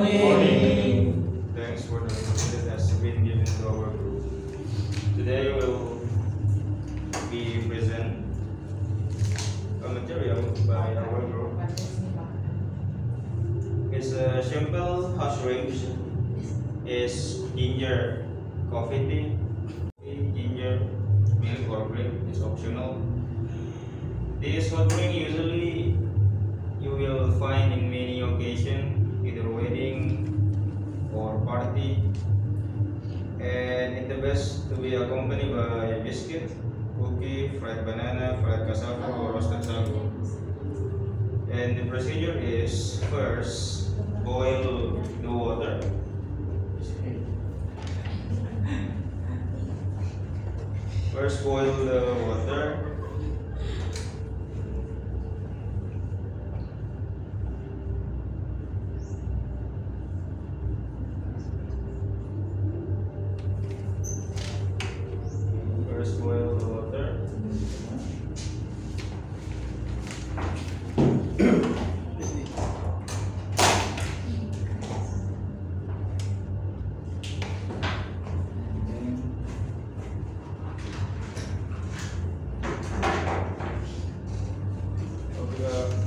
morning. Thanks for the opportunity that has been given to our group. Today we'll be present a material by our group. It's a simple house range. Is ginger coffee tea, ginger milk or cream is optional. This hot drink usually you will find in many occasions, either wedding or party, and it's the best to be accompanied by biscuit, cookie, fried banana, fried cassava, or roasted sago. And the procedure is first boil the water. First boil the water. First boil the water.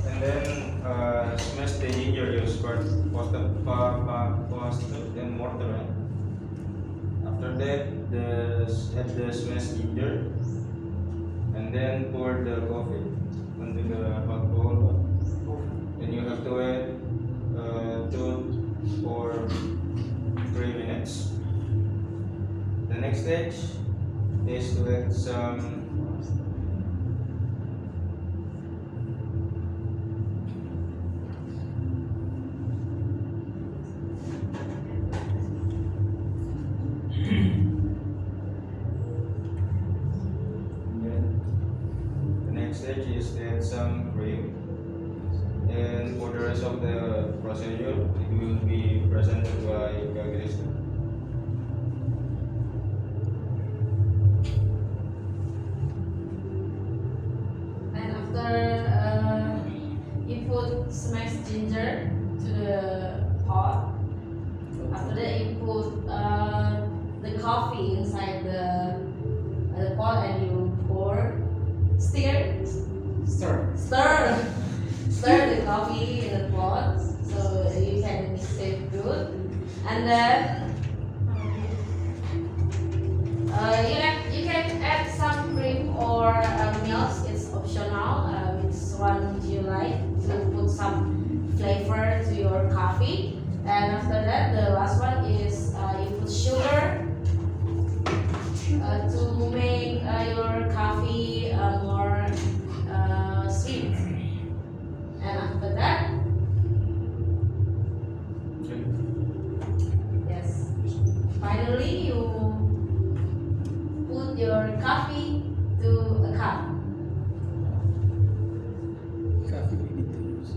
And then smash the ginger. Use pestle and mortar. After that, add the smashed ginger, and then pour the coffee into the hot bowl. And you have to add 2 or 3 minutes. The next stage is to add some stage is to add some cream, and for the rest of the procedure it will be presented by Gagrista. And after you put smashed ginger to the pot, after that you put the coffee inside the pot and you pour. Stir the coffee in the pot so you can mix it good, and then you can add some cream or milk. It's optional. Which one you like to put some flavor to your coffee. And after that, the last one is you put sugar to make your coffee more sweet. And after that, yes, finally you put your coffee to a cup. Coffee we need to use.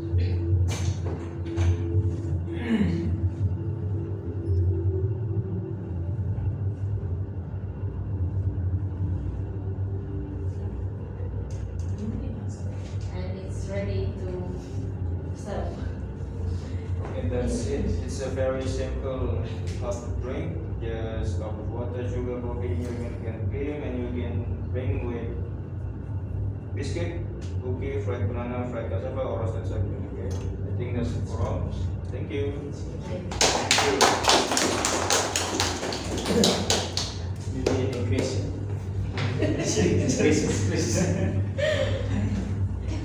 And it's ready to serve. And that's it. It's a very simple hot drink. Just cup of water, sugar, coffee, you can cream, and you can bring with biscuit, cookie, fried banana, fried cassava, or roasted sago. Okay. I think that's it for all. Thank you. Maybe a question. Please.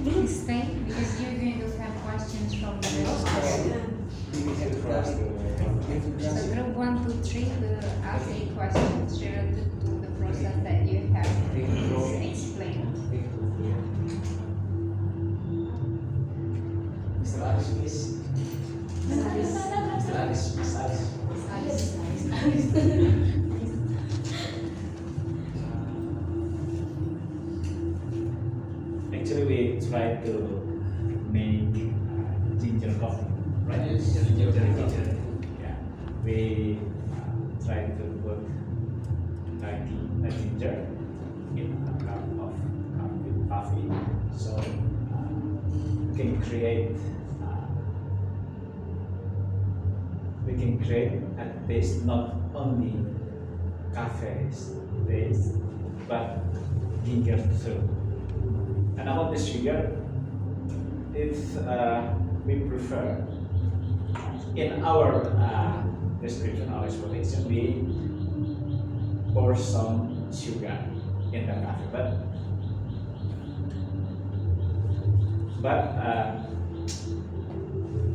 Please stay because you're going to have questions from the So group 1, 2, 3 will ask a questions related to the process that you have explained. Mr. Alice, please. Mr. Alice, Miss Alice. Actually, we try to make ginger coffee, right? Yes, ginger. Yeah, we try to put 90 ginger in a cup of coffee, so we can create we can create a taste not only cafe's taste, but ginger too. And about the sugar, if we prefer in our description, our explanation, we pour some sugar in the coffee, but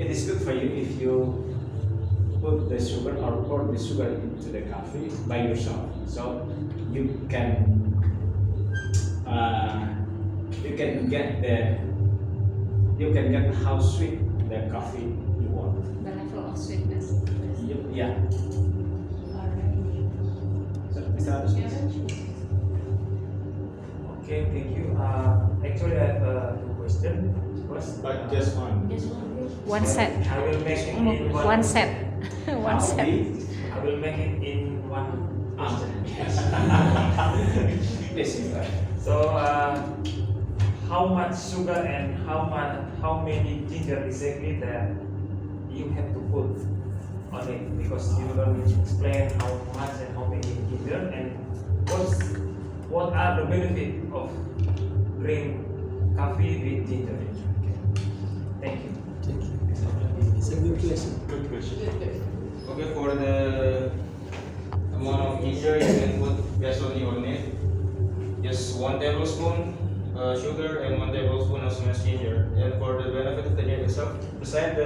it is good for you if you put the sugar or pour the sugar into the coffee by yourself, so you can get how sweet the coffee you want. The level of sweetness. Yeah. So, Mr. Agus? Okay, thank you. Actually, I have two questions. First, But just one. One set. I will make it in One set. One set. I will make it in one question. Please. So, how much sugar and how many ginger exactly that you have to put on it? Because you don't explain how much and how many ginger, and what are the benefits of drink coffee with ginger? Thank you. Thank you. It's a good question. Good question. Okay, for the amount of ginger you can put based on your need. Just 1 tablespoon sugar and 1 tablespoon of smashed ginger. And for the benefit of the drink itself, besides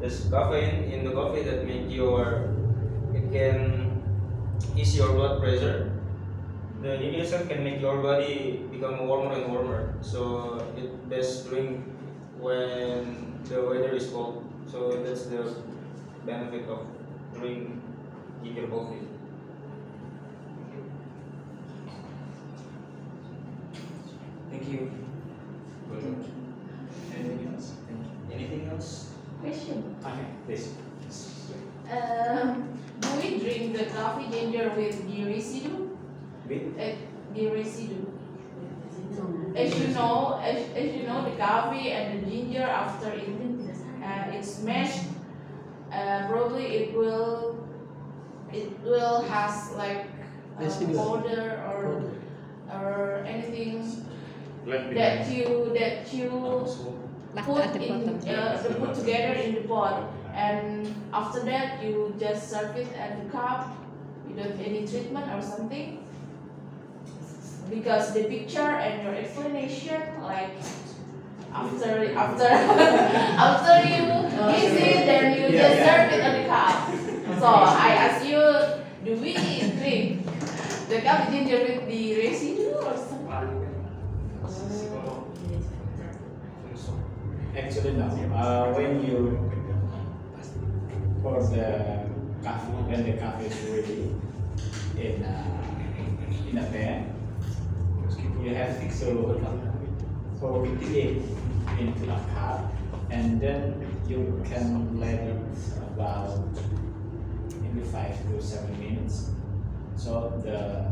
there's caffeine in the coffee that it can ease your blood pressure. The ginger itself can make your body become warmer and warmer. So it best drink when the weather is cold. So that's the benefit of drinking ginger coffee. Thank you. Anything else? Anything else? Question. Okay, please. Do we drink the coffee ginger with the residue? With The residue. As you know, the coffee and the ginger after it's mashed, probably it will has like Residue. powder or anything that you Left put at the in bottom. put together in the pot, and after that you just serve it at the cup without any treatment or something. Because the picture and your explanation, like after you eat it, then you just serve it on the cup. So I ask you, do we drink the coffee ginger with the residue or something? actually no. When you pour the coffee, when the coffee is ready in a pan, you have to pour it into a cup, and then you can let it about maybe 5 to 7 minutes. So the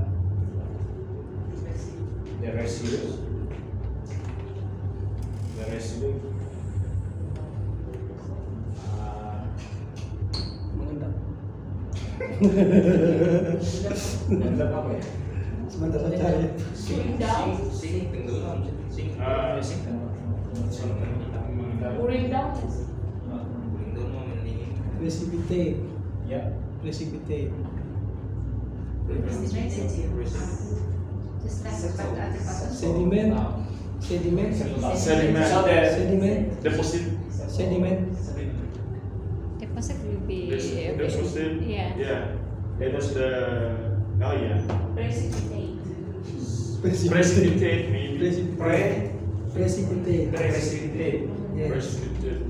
residue Mengendap. mengendap apa ya? Sebentar saya cari. Cooling down, cooling down. Precipitate. Ya. Precipitate. Just left at the bottom. Sediment. Sediment. Sediment. So the Sediment. Deposit. Sediment. Deposit will be Deposit. Yeah. Yeah. That was the. Oh yeah. Precipitate. Precipitate maybe. Precipitate. Precipitate. precipitate. Yes. Precipitate.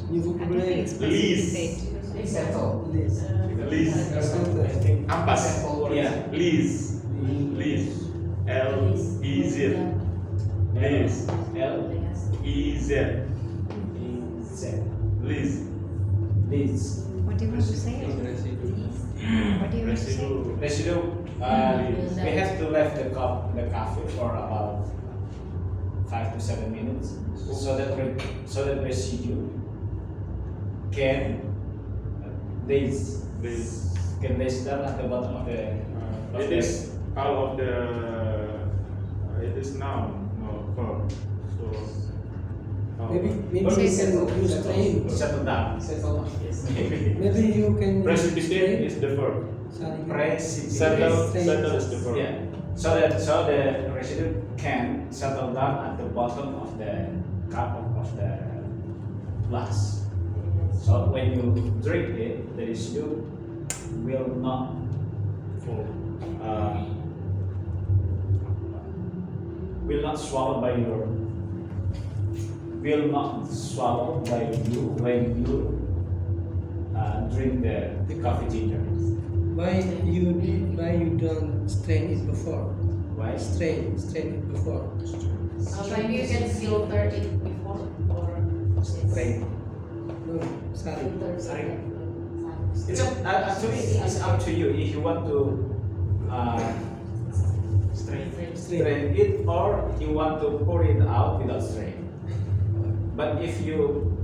You I don't think it's Least. precipitate. Settle. Please. Least. I think Ampas. yeah. Least. Least. L-E-Z. Least. E-Z. Z. Least. Leads. What do you want to say? What do you want to say? Residue. Residue. We have to left the coffee for about 5 to 7 minutes, so that residue can This This. can list down at the bottom of the. It is out of the. It is noun, no verb. So. Maybe you can use train. Settle down. Yes. Maybe. Maybe you can use Precipitate train. is the verb. Precipitate. Settle is the verb. Yeah. So the residue can settle down at the bottom of the cup of the glass. So when you drink it, the residue will not uh, swallowed by you when you drink the coffee ginger. Why you don't strain it before? Why? Strain it before. Maybe you can filter it before or Strain. No, sorry. filter. It's actually it's up to you if you want to strain it or you want to pour it out without strain. But if you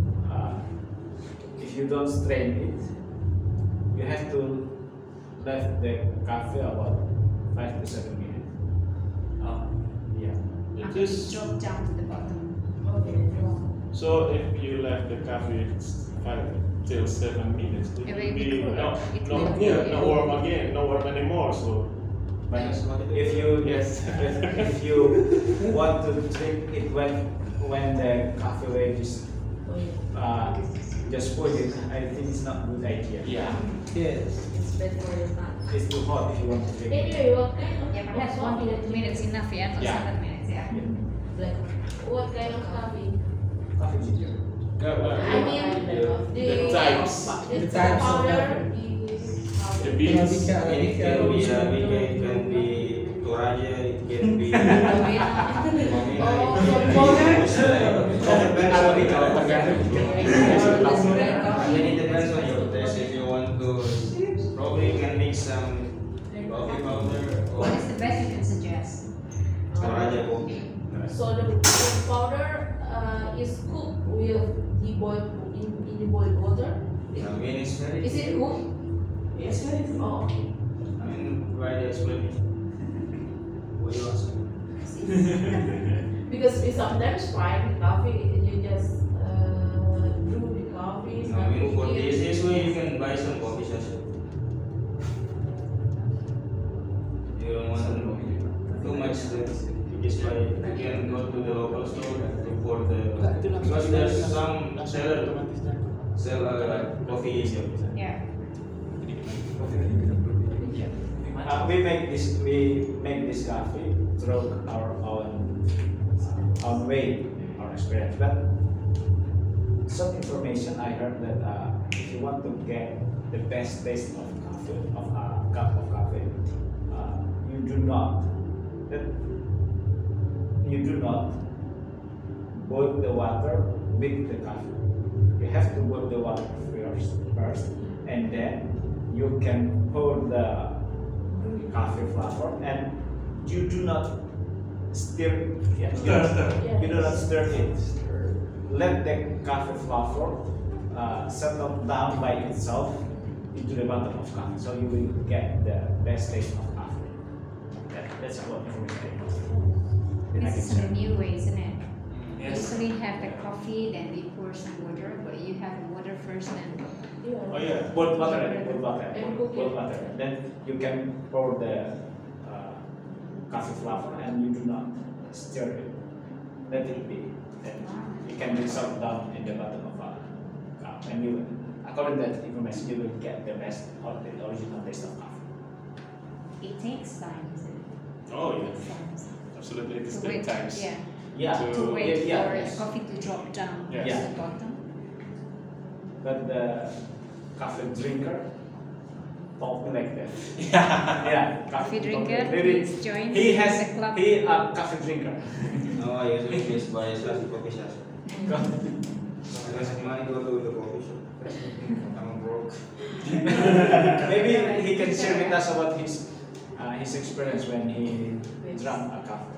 don't strain it, you have to let the coffee about 5 to 7 minutes. Yeah. It is. Drop down to the bottom. So if you left the coffee 5 till 7 minutes, it It will will be be cool. no, It no, will be yeah, cool. no warm again, no warm anymore. So But if you if you want to drink it when the coffee waves just put it, I think it's not a good idea. Yeah. Yes. It's bad for your mouth. It's too hot if you want to drink it. Anyway, what kind of Yeah, perhaps 1 to 2 minutes enough, yeah, not Yeah. 7 minutes, yeah. Like, what kind of coffee? Coffee ginger. I mean, the types. the types of powder, The the beans. Arabica, It can be Arabica, it can be Toraja, it can be Momina. Oh, the powder. It depends on your taste. If you want to, probably you can mix some coffee powder or What is the best you can suggest? Toraja coffee. So the powder is cooked with the boiled in the boiled water. I mean, it's very. Is it cooked? It's very. Oh, okay. I mean, why the explanation? What you ask? Because we sometimes fry the coffee, you just brew the coffee. I mean, for cook it. this way you can buy some coffee sachet. You don't want too much that you just buy. You can go to the local store for the because there's some seller sell coffee shop. Yeah. We make this coffee through our own way, our experience. But some information I heard that if you want to get the best taste of coffee, of a cup of coffee, you do not boil the water with the coffee. You have to boil the water first, and then you can pour the coffee flour, and you do not stir. Yeah, you do not stir it. Let the coffee flour settle down by itself into the bottom of coffee, so you will get the best taste of coffee. That's what information. This is a new way, isn't it? We Yes. usually have the coffee, then we pour some water, but you have the water first, then Oh yeah, boiled water, And cook it. boiled water. Then you can pour the coffee flour, and you do not stir it. Let it be. Then it can dissolve down in the bottom of a cup, and you, according to that information, you will get the best or the original taste of coffee. it takes time, isn't it? Oh It yeah, takes time. absolutely. It is To 10 wait, times. yeah, Yeah, To- to wait yeah, for yes. the coffee to drop down Yes. to Yeah. the bottom. But the coffee drinker told me like that. Yeah. Yeah, Coffee told me. drinker, Maybe please join he the has club. he a coffee drinker. No, I usually just buy coffee sachet. Because money go to the coffee shop. I'm broke. Maybe he can share with us about his experience when he drank a coffee.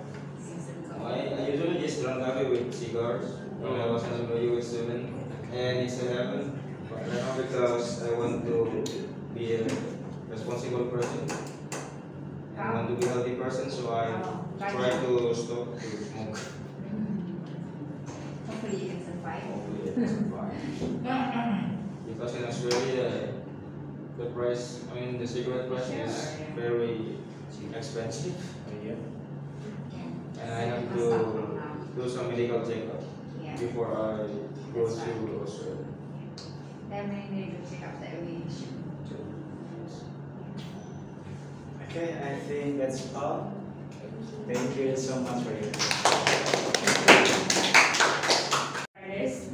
I usually just drink coffee with cigars when I was in the US student, and it's 11. Right now, because I want to be a responsible person. I want to be a healthy person, so I try to stop to smoke. Hopefully you can survive. Hopefully I can survive. Because in Australia, the price, I mean the cigarette price is very expensive. And I have to do some medical checkup before I go to Australia. There are many medical checkups that we should do. Okay, I think that's all. Thank you so much for your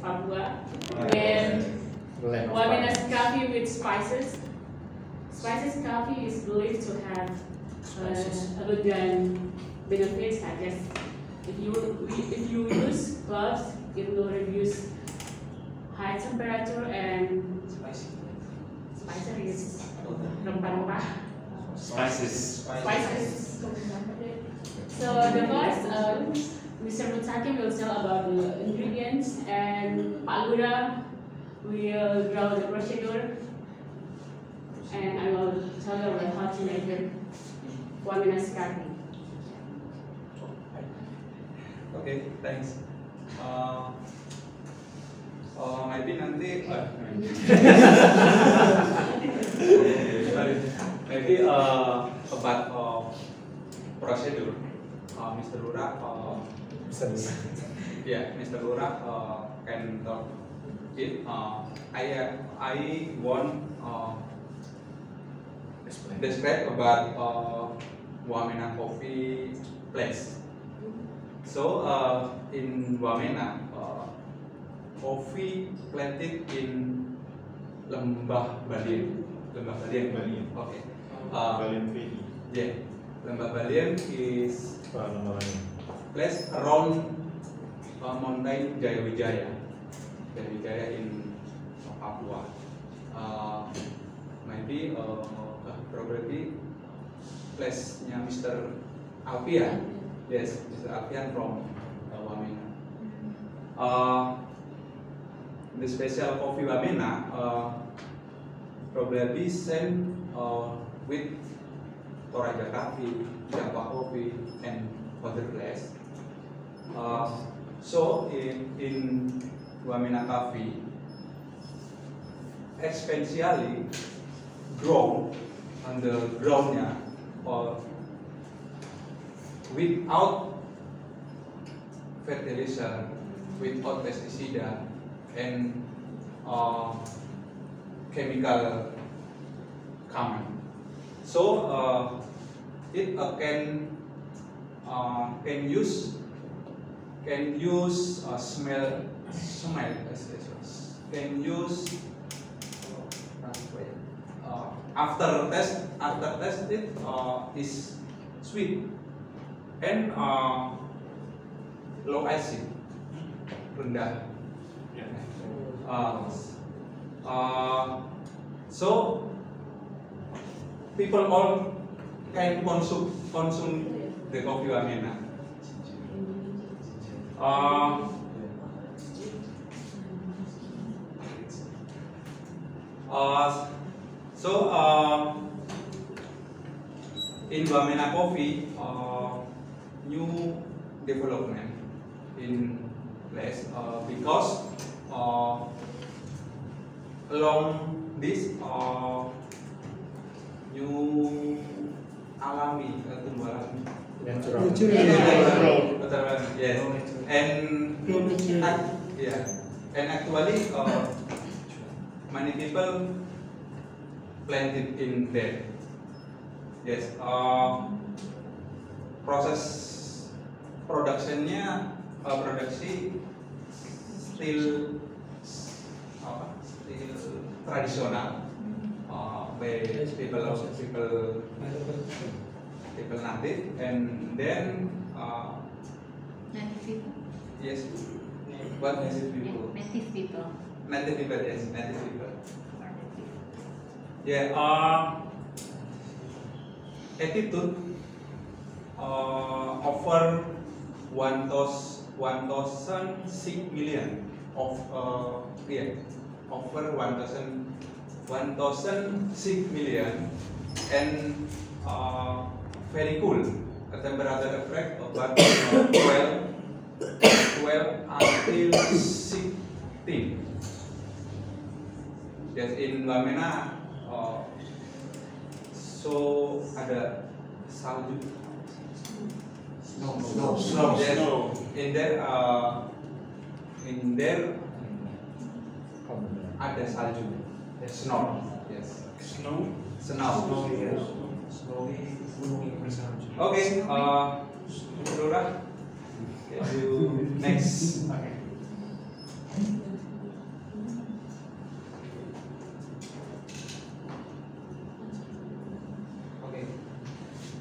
Papua, and Wamena coffee with spices. Spices coffee is believed to have abundant benefits. I guess if you use cloves, it will reduce high temperature and spices is rempah-rempah. Spices. So the first, Mr. Mutaki will tell about the ingredients, and Pak Lura will draw the procedure, and I will tell you about how to make the Wamena coffee. Okay, thanks. Maybe nanti maybe about procedure. Mr. Lura, yeah, Mr. Lura can talk it. I want describe about Wamena coffee place. So in Wamena, coffee planted in Lembah Baliem. Okay. Baliem Valley. Yeah, Lembah Baliem is place around mountain Jayawijaya in Papua. Maybe probably place-nya Mr. Alfian. Yes, Mr. Alfian from Wamena. The special coffee Wamena probably same with Toraja coffee, Java coffee, and other place. So in Wamena coffee, especially grown on the groundnya or without fertilizer, without pesticide and chemical comment. So it can use smell can use after test it is sweet and low acid, rendah. So people all can consume the coffee Wamena. In Wamena coffee, new development in place because along this new alami tumbuhan Natural. yes, and actually many people planted in there. Yes, proses productionnya produksi still tradisional. By people native, and then Native people. yes, what native people? Native people. Native people, yes, native people. Or native. Yeah, attitude over 1,006 million of over 1,006 million and very cool. A temperature effect of about 12 until 16. Yes, in Wamena, so ada salju. Snow. Yes, in there ada salju. Snow. Yes. Snow. Snow. Snowy gunung bersalju. Okay, Lurah, can you next? Okay.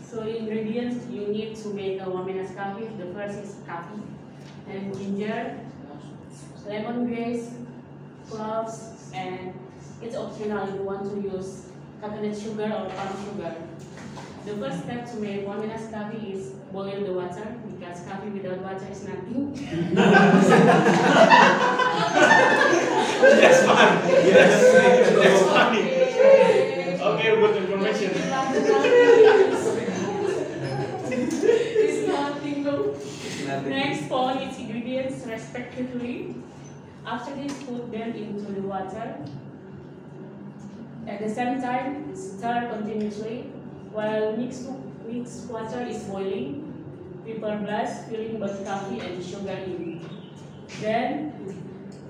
So ingredients you need to make a Wamena's coffee. The first is coffee and ginger, lemongrass, cloves, and it's optional if you want to use coconut sugar or palm sugar. The first step to make Wamena's coffee is boil the water because coffee without water is nothing. That's fun. Yes, that's funny. Okay, good information. It's nothing though. Next, pour each ingredients respectively. After this, put them into the water. At the same time, stir continuously while mixed water is boiling. Prepare glass, filling both coffee and sugar in. Then,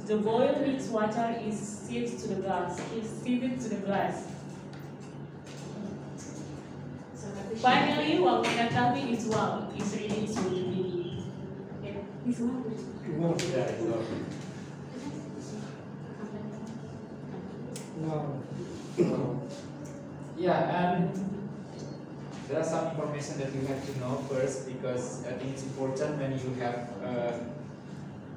the boiled mixed water is sieved to the glass. Finally, Wamena coffee is ready to be. Okay, this one. Yeah, and there are some information that you have to know first because I think it's important when you have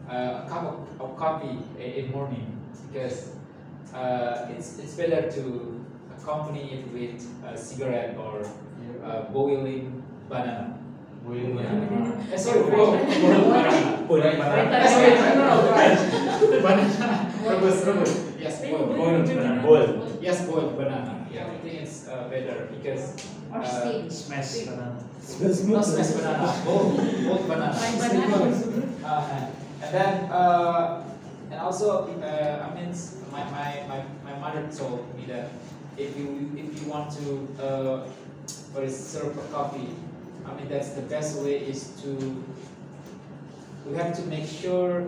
a cup of coffee in morning because it's better to accompany it with a cigarette or boiling banana. Boiling banana. Sorry, boiling banana. Boiling banana. Banana. Rebus. Yes, boiled banana. Boiled. Yes, boiled banana. Yeah, I think it's better because Smash banana. not smash banana, boiled banana. And then and also I mean my mother told me that if you want to serve a coffee, I mean that's the best way is we have to make sure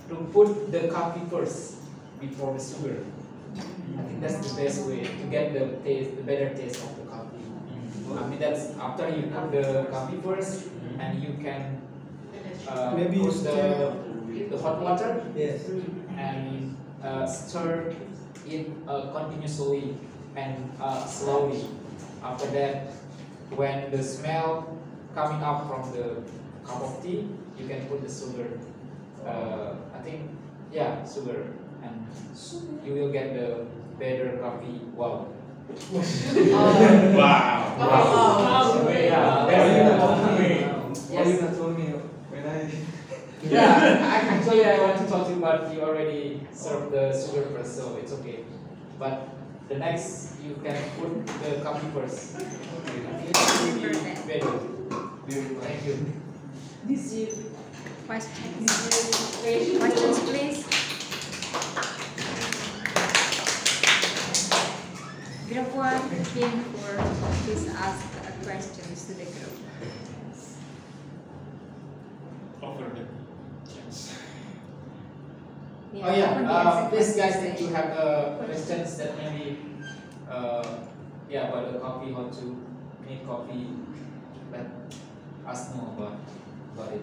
to put the coffee first before the sugar. I think that's the best way to get the better taste of the coffee. I mean that's after you put the coffee first and you can Maybe put the hot water Yes. and stir it continuously and slowly. After that, when the smell coming up from the cup of tea, you can put the sugar. I think, yeah, sugar, and you will get the better coffee. Wow. Wow. Yeah, that's You not told me when I. yeah, actually I want to talk to you, but you already served the sugar first, so it's okay. But the next, you can put the coffee first. Better. Thank you. This is Questions, please. Group 1 came for please ask questions to the group. Over the chance. Oh yeah, please guys, if you have questions that maybe about the coffee, how to make coffee, let us know about it.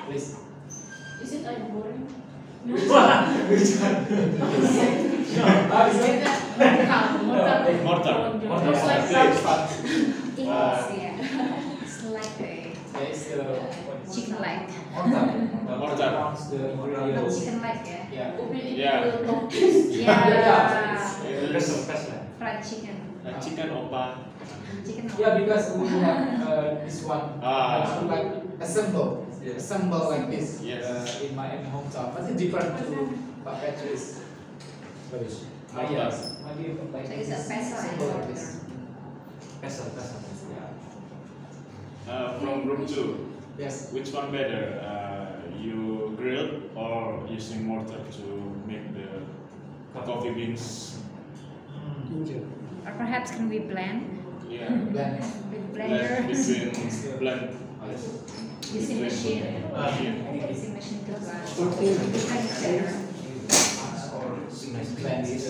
Please. Is it boring? Which one? Mortar. Looks like Please. It's like a It's the chicken leg. mortar. Mortar. Pronounce the ingredients. Chicken leg, yeah. Yeah. Yeah. Fried Fried chicken. Chicken opa. Chicken. Yeah, because we have this one. It's like assemble like this Yes. in my hometown. But it's different to Pak Petrus. Bagus. Yes. Maybe like So it's a peso and simple like water. this. Peso. From group 2, Yes. which one better? You grill or using mortar to make the coffee beans? Ginger. Or perhaps can we blend Yeah, Blend. with blend blender? between blend. Using machine. Yeah. Using machine to blend. Okay. Blend it.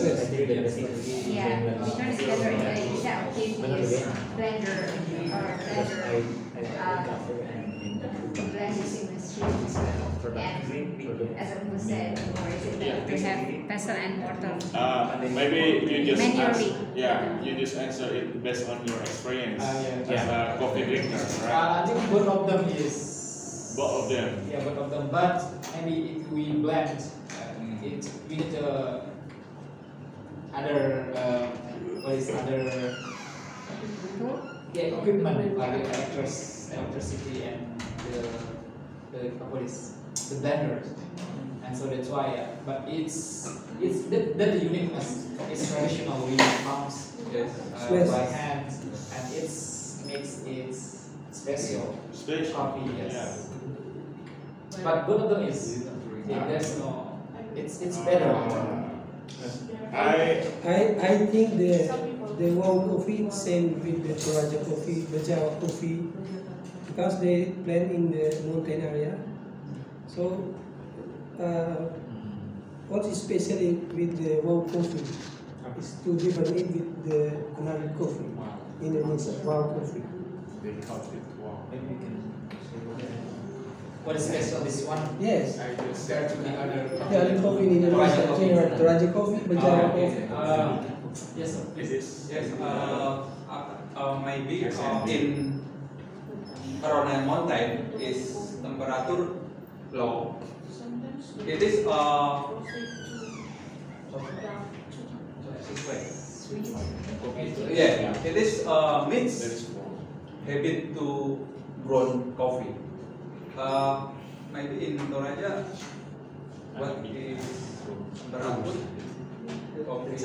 Yeah, because the other exact case is blender or blender blend using machine. And as I was said, or is it better to have peso and mortar? Maybe you just Manually. you just answer it based on your experience Yeah. as a coffee drinker, right? I think both of them is. Both of them. Yeah, both of them. But maybe if we blend, it we need other other equipment like electricity and the blender, and so that's why. But it's the uniqueness. It's traditional. We pumps Yes. by hand, and makes it special. Coffee, yes. Yeah. But both of them is there's no. It's better. I think the wow coffee same with the Toraja coffee, Bajawa coffee, because they plant in the mountain area. So, what is special with the wow coffee is to different with the another coffee, Indonesia wow coffee. They called it wow. Maybe we can. What is special this one? Yes, Compared to the other. the other coffee in Indonesia, general Toraja coffee, Bajawa coffee. Yes, sir. It is yes. Maybe in around a mountain is temperature low. It is yeah. It is mixed habit to grown coffee. Maybe in Toraja, what is temperature? Coffee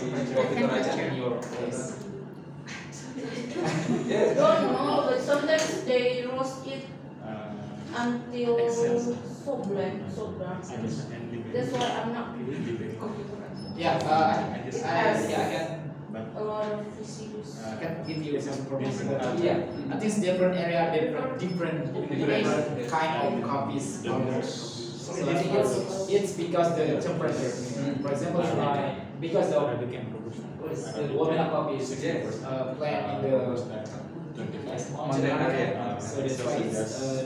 Toraja. Your place. Yes. Don't know, but sometimes they roast it until so black. That's why I'm not Yeah, I can. a lot of issues. I can give you some information. Yeah, I think it's different area, different kind of coffees. So I think it's because the temperature. For example, because the Wamena coffee is plant in the mountain area, so that's why it's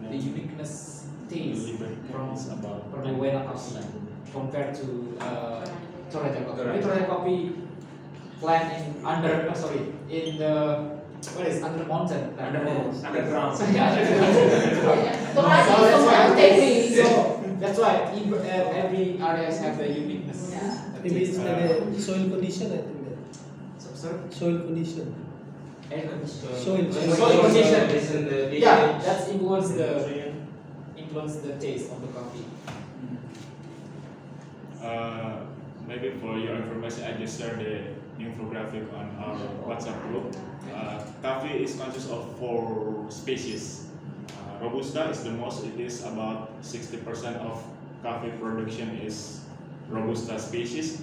the uniqueness taste from the Wamena coffee compared to Toraja coffee. Toraja coffee plant in the under mountain, Underground. So, yeah, so that's why every areas have the uniqueness. Maybe it's the soil condition, I think that. Sorry? Soil condition. Air condition. Soil condition. Yeah, that's influence the taste of the coffee. Maybe for your information, I just shared the infographic on our WhatsApp group. Coffee is consists of 4 species. Robusta is the most. It is about 60% of coffee production is Robusta species,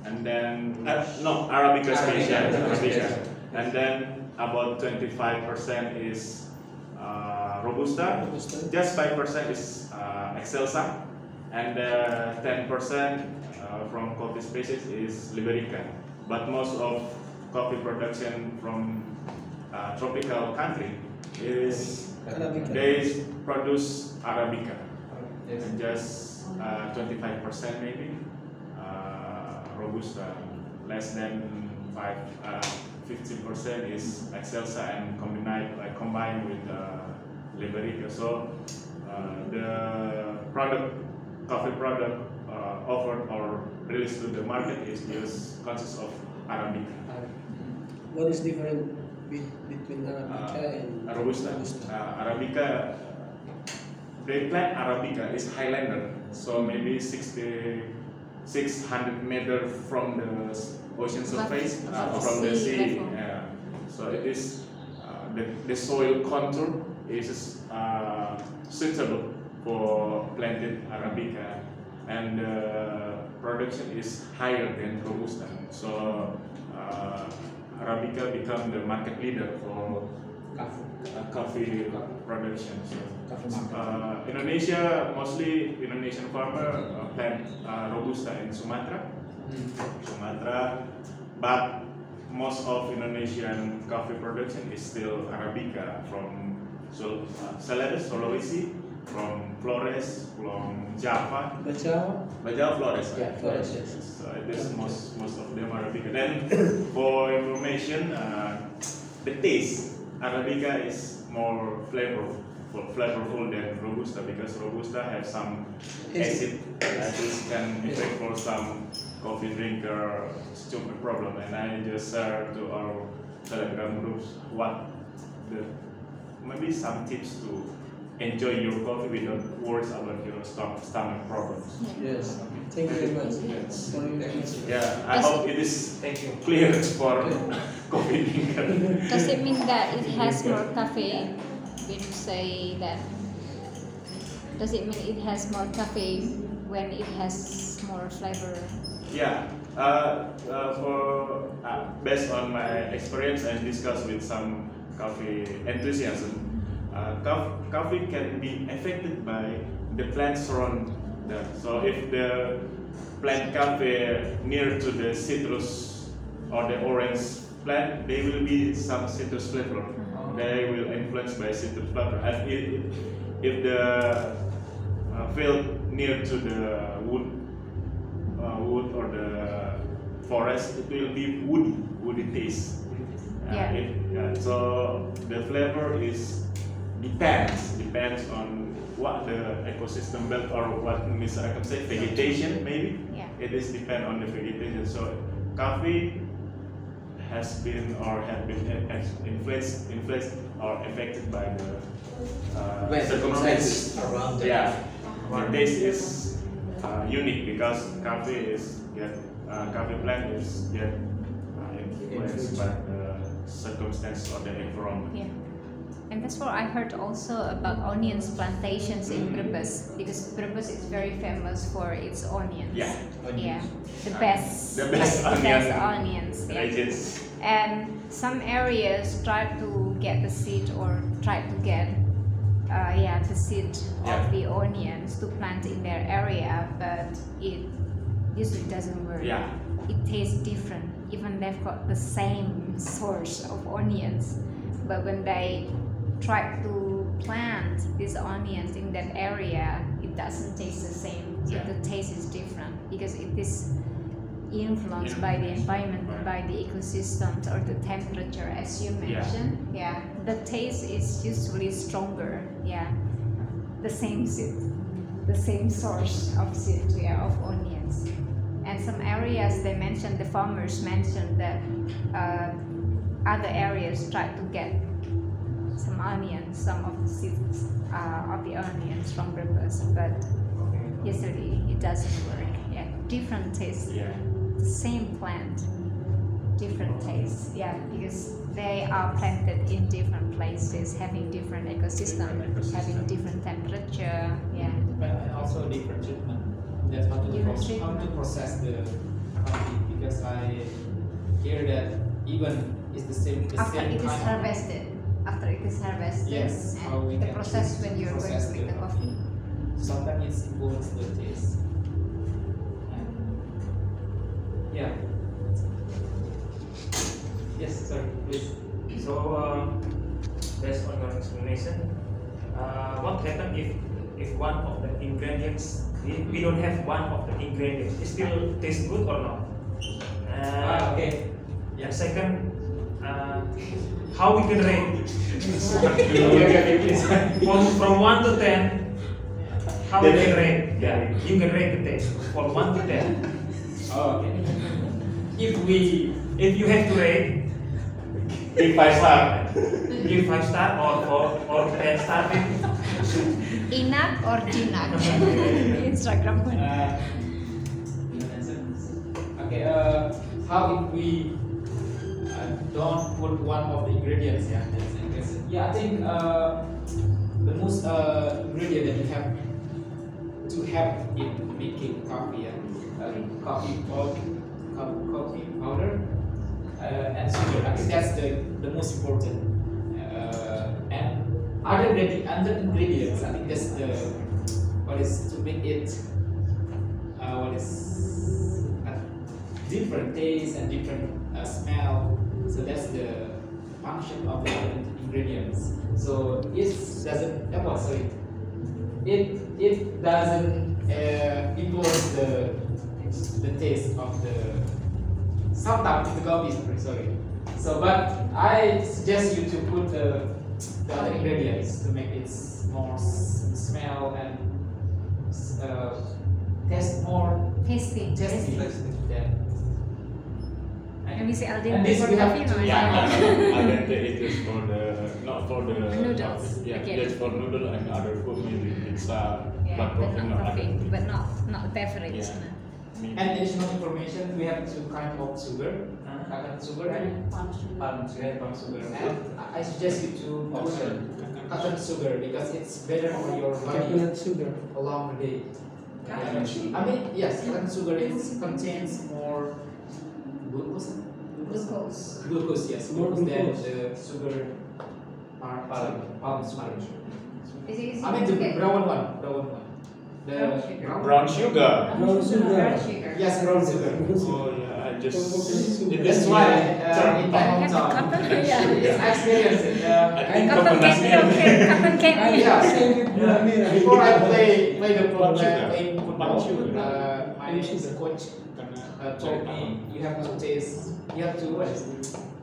and then Arabica species. Arabica. And then about 25% is Robusta. Just 5% is Excelsa, and 10% from coffee species is Liberica. But most of coffee production from tropical country is Arabica. they produce Arabica, and just 25% maybe Robusta. Less than 15% is Excelsa and combined with Liberica. So the coffee product offered or released to the market is just consists of Arabica. What is different between Arabica and Robusta? Arabica, they plant Arabica is Highlander. so maybe 600 meters from the ocean surface, from the sea. So it is the soil contour is suitable for planted Arabica, and production is higher than Robusta. So Arabica become the market leader for coffee production. So, Indonesia, mostly Indonesian farmer plant Robusta in Sumatra, but most of Indonesian coffee production is still Arabica from Celebes, Sulawesi, from Flores, from Java. Bajau Flores. Yeah, Flores. Yes. So it is most of them Arabica. Then for information, the taste Arabica is more flavorful than Robusta, because Robusta has some acid that can affect for some coffee drinker stupid problem. And I just share to our Telegram groups what maybe some tips to enjoy your coffee without worries about your stomach problems. Yes. Thank you very much. Yes. Yeah, I hope it is clear for coffee drinker. Does it mean that it has more caffeine? When you say that, does it mean it has more caffeine when it has more flavor? Yeah. Based on my experience and discuss with some coffee enthusiasm, coffee can be affected by the plants around them. So if the plant coffee near to the citrus or the orange plant, there will be some citrus flavor. They will influence by citrus flavor. And if the field near to the wood or the forest, it will be woody taste. So the flavor depends on what the ecosystem built, or what Mr. Akam say, vegetation maybe. It is depend on the vegetation. So coffee has been or have been influenced or affected by the circumstances around. The taste is unique because coffee plant is influenced by the circumstances of the environment. And that's what I heard also about onions plantations in Brebes, because Brebes is very famous for its onions. The best onions. And some areas try to get the seed or try to get the seed of the onions to plant in their area, but it usually doesn't work. It tastes different, even they've got the same source of onions, but when they try to plant these onions in that area, it doesn't taste the same. So the taste is different because it is influenced by the environment, by the ecosystems or the temperature, as you mentioned. The taste is usually stronger. The same seed, the same source of seed of onions. And some areas the farmers mentioned that other areas try to get some of the seeds of the onions from Brebes, but usually it doesn't work. Different taste. The same plant, different taste. Because they are planted in different places, having different ecosystem, having different temperature. But also different treatment. That's how to process the coffee, because I hear that even it's the same after it is harvested. After it is harvested, yes, and the process when you're going to make the coffee. Sometimes it influences the taste. Yes, sir, please. So, based on your explanation, what happens if one of the ingredients, we don't have one of the ingredients, it still tastes good or not? Second, how we can rate? From 1 to 10, how we can rate? You can rate the taste from 1 to 10. If you have to rate, Give 5 star. Give 5 star or 10 star. Inak or Jinak? Instagram one. Okay, how if we don't put one of the ingredients? Yeah, yeah. I think the most ingredient that you have to have in making coffee, coffee powder, and sugar. I think that's the most important. And other ingredients, I think that's the what is to make it what is different taste and different smell. So that's the function of the ingredients. So it doesn't. It doesn't influence the taste of the sometimes the coffee. Sorry. So, but I suggest you to put the other ingredients to make it more smell and taste more Tasty. Yeah. Let me see al And dente this for we have coffee. to- No, Yeah, al dente it is for the not for the Noodles. Yeah, Okay. just for noodle and other food, maybe pizza, Yeah, but but coffee not not coffee, other. but not beverage. Yeah. No. Maybe. And additional information, we have two kind of sugar, sugar and palm sugar. And I suggest you to put cotton sugar because it's better for your body Coconut sugar. along the day. I mean, yes, cotton sugar contains more glucose. Glucose, yes, More glucose than glucose. the sugar palm sugar. Is it easy I mean to the get? brown one. The Brown sugar. Brown sugar. Yes, brown sugar. Oh yeah, I just. It That's is why term in my You have the hometown, cotton? it's I experienced it. I think Cotton coconut candy, milk. okay, cotton candy. Yeah. Same with gula merah. Before I play the Brown sugar. playing Brown football, sugar. my coach told me you have to taste, you have to what is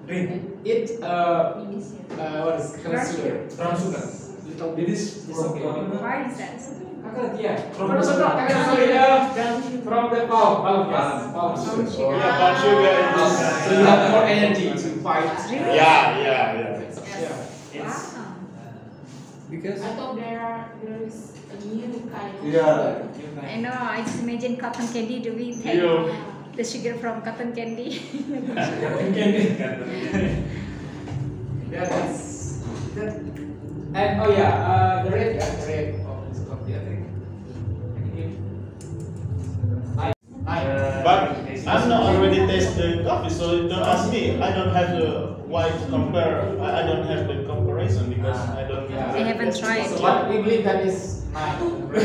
Drink. eat what is cotton sugar, Brown sugar. little It bit. is from coconut. Why is that? Coconut, yeah. From No, the- not coconut, sorry, from the palm, yes, palm sugar. Oh yeah, brown sugar. So you have more energy to fight. Yeah. Yeah. It's Wow. Because I thought there is a new kind of Yeah. sugar. I know, I just imagine cotton candy. Do we take You. the sugar from cotton candy? Yeah, that's that. And oh yeah, the red of this coffee, I think. But I'm not already taste the coffee, so don't ask me. I don't have the why to compare. I don't have the comparison because I don't. Yeah. I haven't tried. So what we believe that is nine.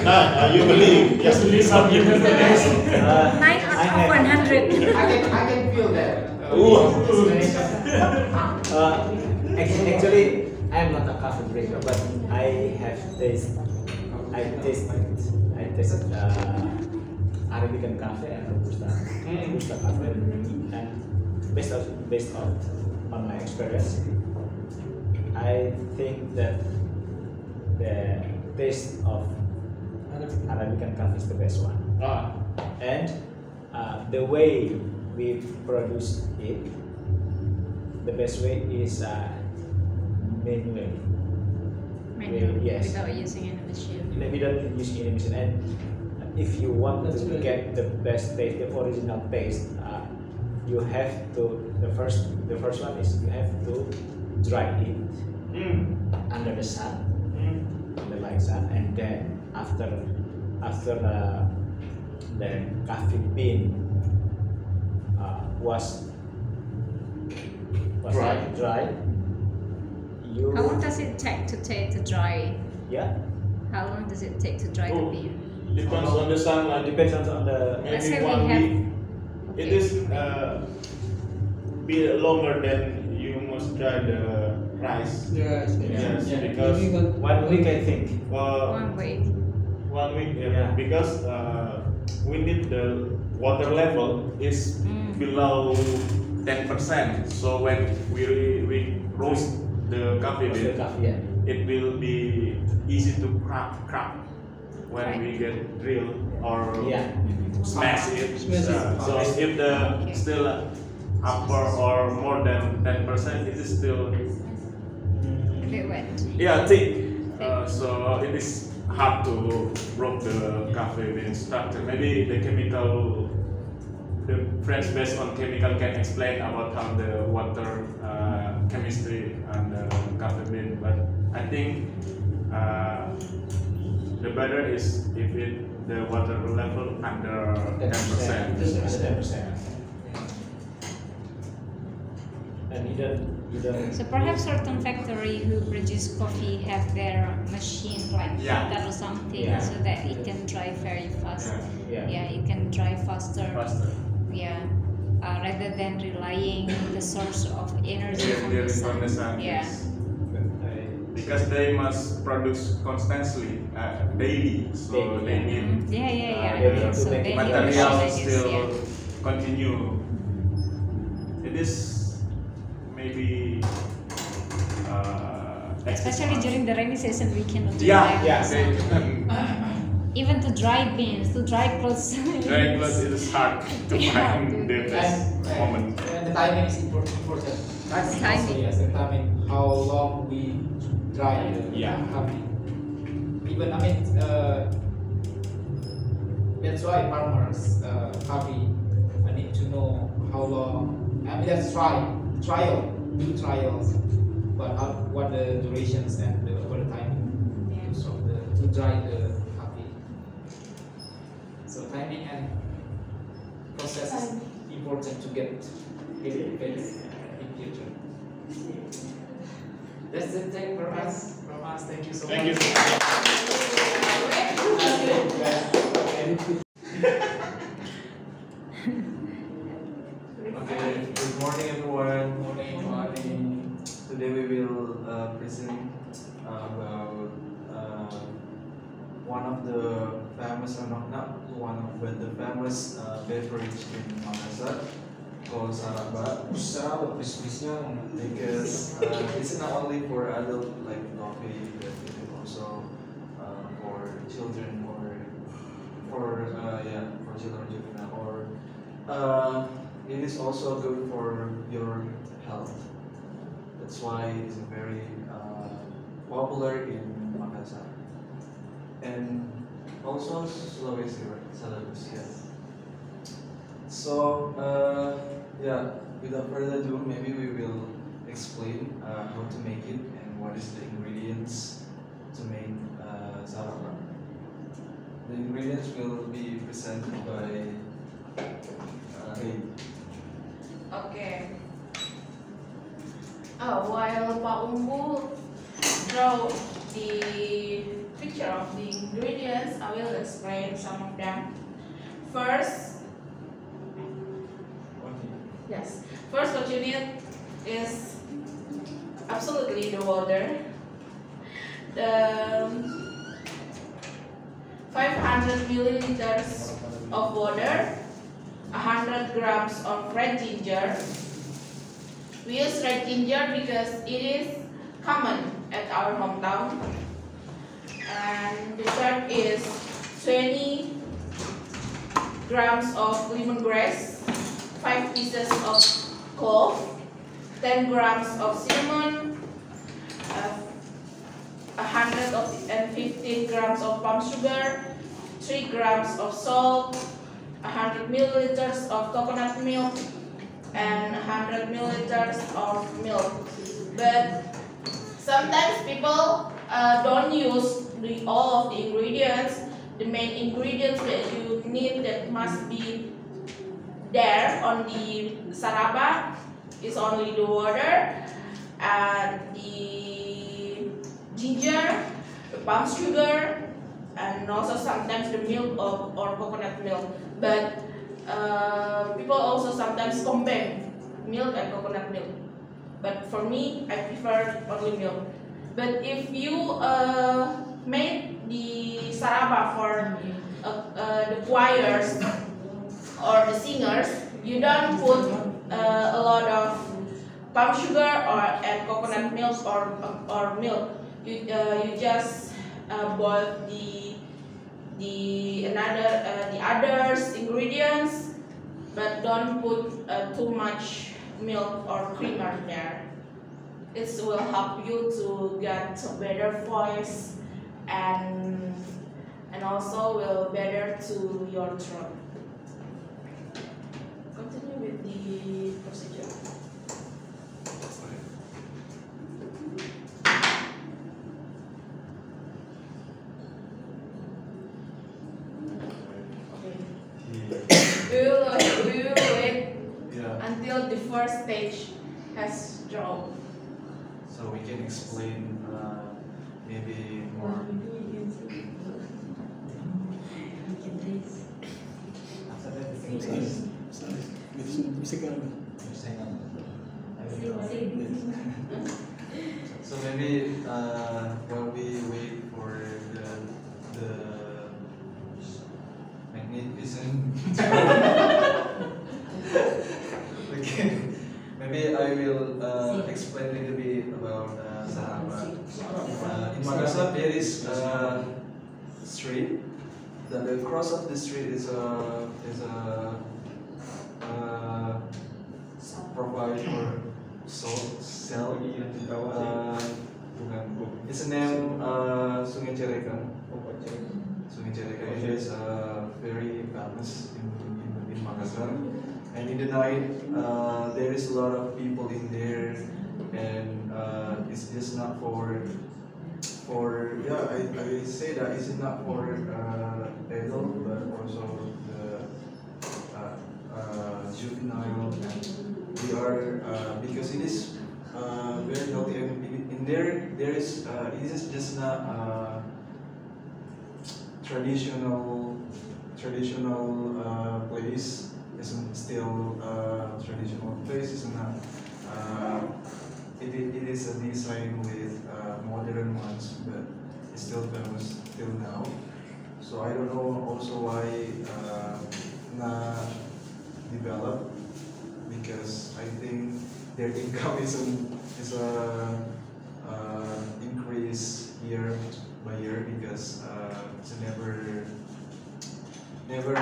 Nah, you believe? Yes, believe some. You believe. 9 out of 100. I can feel that. Ooh. Actually, I am not a coffee drinker, but I tasted Arabican coffee and Robusta coffee, and based on my experience, I think that the taste of Arabican coffee is the best one, Ah, and the way we produce it, the best way is manually. Manual, Yes. without using any machine. Without using any machine. And if you want That's to right. get the best taste, the original taste, you have to the first one is you have to dry it under the sun, the light sun, and then after the coffee bean was dry, you How long does it take to dry? yeah. How long does it take to dry the Oh. bean? depends on the sunlight. Depends on the Let's say Maybe we 1 have- week. It Okay. is be longer than you must dry the rice. yes, Yes, Yeah. because maybe one week I think. 1 week. 1 week. Yeah. Because we need the water level is below 10%. So when we roast the coffee Roast the bean, coffee, yeah. it will be easy to crack when Right. we get drill or Yeah. smash it. Smash it. So if the Okay. still upper or more than 10%, it is still bit wet. yeah, thick. So it is hard to break the coffee bean structure. Maybe the friends based on chemical can explain about how the water chemistry and the coffee bean. But I think the better is if the water level under 10%. 10%. And you don't. So perhaps certain factory who produce coffee have their machine like filter or something, so that it can dry very fast. Yeah, it can dry faster. Yeah, rather than relying the source of energy from the sun. Yeah. Because they must produce constantly, daily, so they need the materials still continue. It is maybe especially during the rainy season, we cannot do even to dry beans, to dry clothes. Dry clothes is hard to find the best moment. And the timing is important. Timing. Yes, the timing. How long we dry the coffee. Even that's why farmers coffee need to know how long. That's do trials, but what the durations and what the timing to dry the coffee. So timing and process is important to get it better in future. That's the thing from us. Thank you so much. Thank you. Okay, good morning everyone. Morning. Today we will present about one of the famous, or not one of, but the famous beverage in Makassar called saraba. Because it's not only for adult like coffee, but it is also for children or for children juvenile or it is also good for your health. That's why it's very popular in Makassar and also Sulawesi, right? Sulawesi, yes. So without further ado, maybe we will explain how to make it and what is the ingredients to make saraba. The ingredients will be presented by Okay. While Pak Umbu draw the picture of the ingredients, I will explain some of them. First, what you need is absolutely the water. The 500 milliliters of water, 100 grams of red ginger. We use red ginger because it is common at our hometown. And the third is 20 grams of lemongrass, 5 pieces of clove, 10 grams of cinnamon, 115 grams of palm sugar, 3 grams of salt, 100 milliliters of coconut milk, and 100 milliliters of milk. But sometimes people don't use all of the ingredients. The main ingredients that you need that must be there on the saraba is only the water and the ginger, the palm sugar, and also sometimes the milk or coconut milk. But people also sometimes combine milk and coconut milk. But for me, I prefer only milk. But if you made the saraba for the choirs or the singers, you don't put a lot of palm sugar and coconut milk or milk. You just boil the others ingredients but don't put too much milk or creamer there. It will help you to get a better voice and also will better to your throat. Continue with the procedure. We will wait until the first stage has drawn. So we can explain maybe more. So maybe while we wait for the magnificent okay, maybe I will explain a little bit about Sahabat. In Makassar there is a street. The cross of the street is a provide for sell. It's named Sungai Cerekan. Sungai Cerekan is very famous in Makassar. And in the night, there is a lot of people in there, and it's just not for I say that it's not for adult, but also the juvenile. We are because it is very healthy, and in there is it is just not traditional place. Isn't still traditional place. Is not. It is a design with modern ones, but it's still famous till now. So I don't know also why not developed, because I think their income is increase year by year, because it's never Never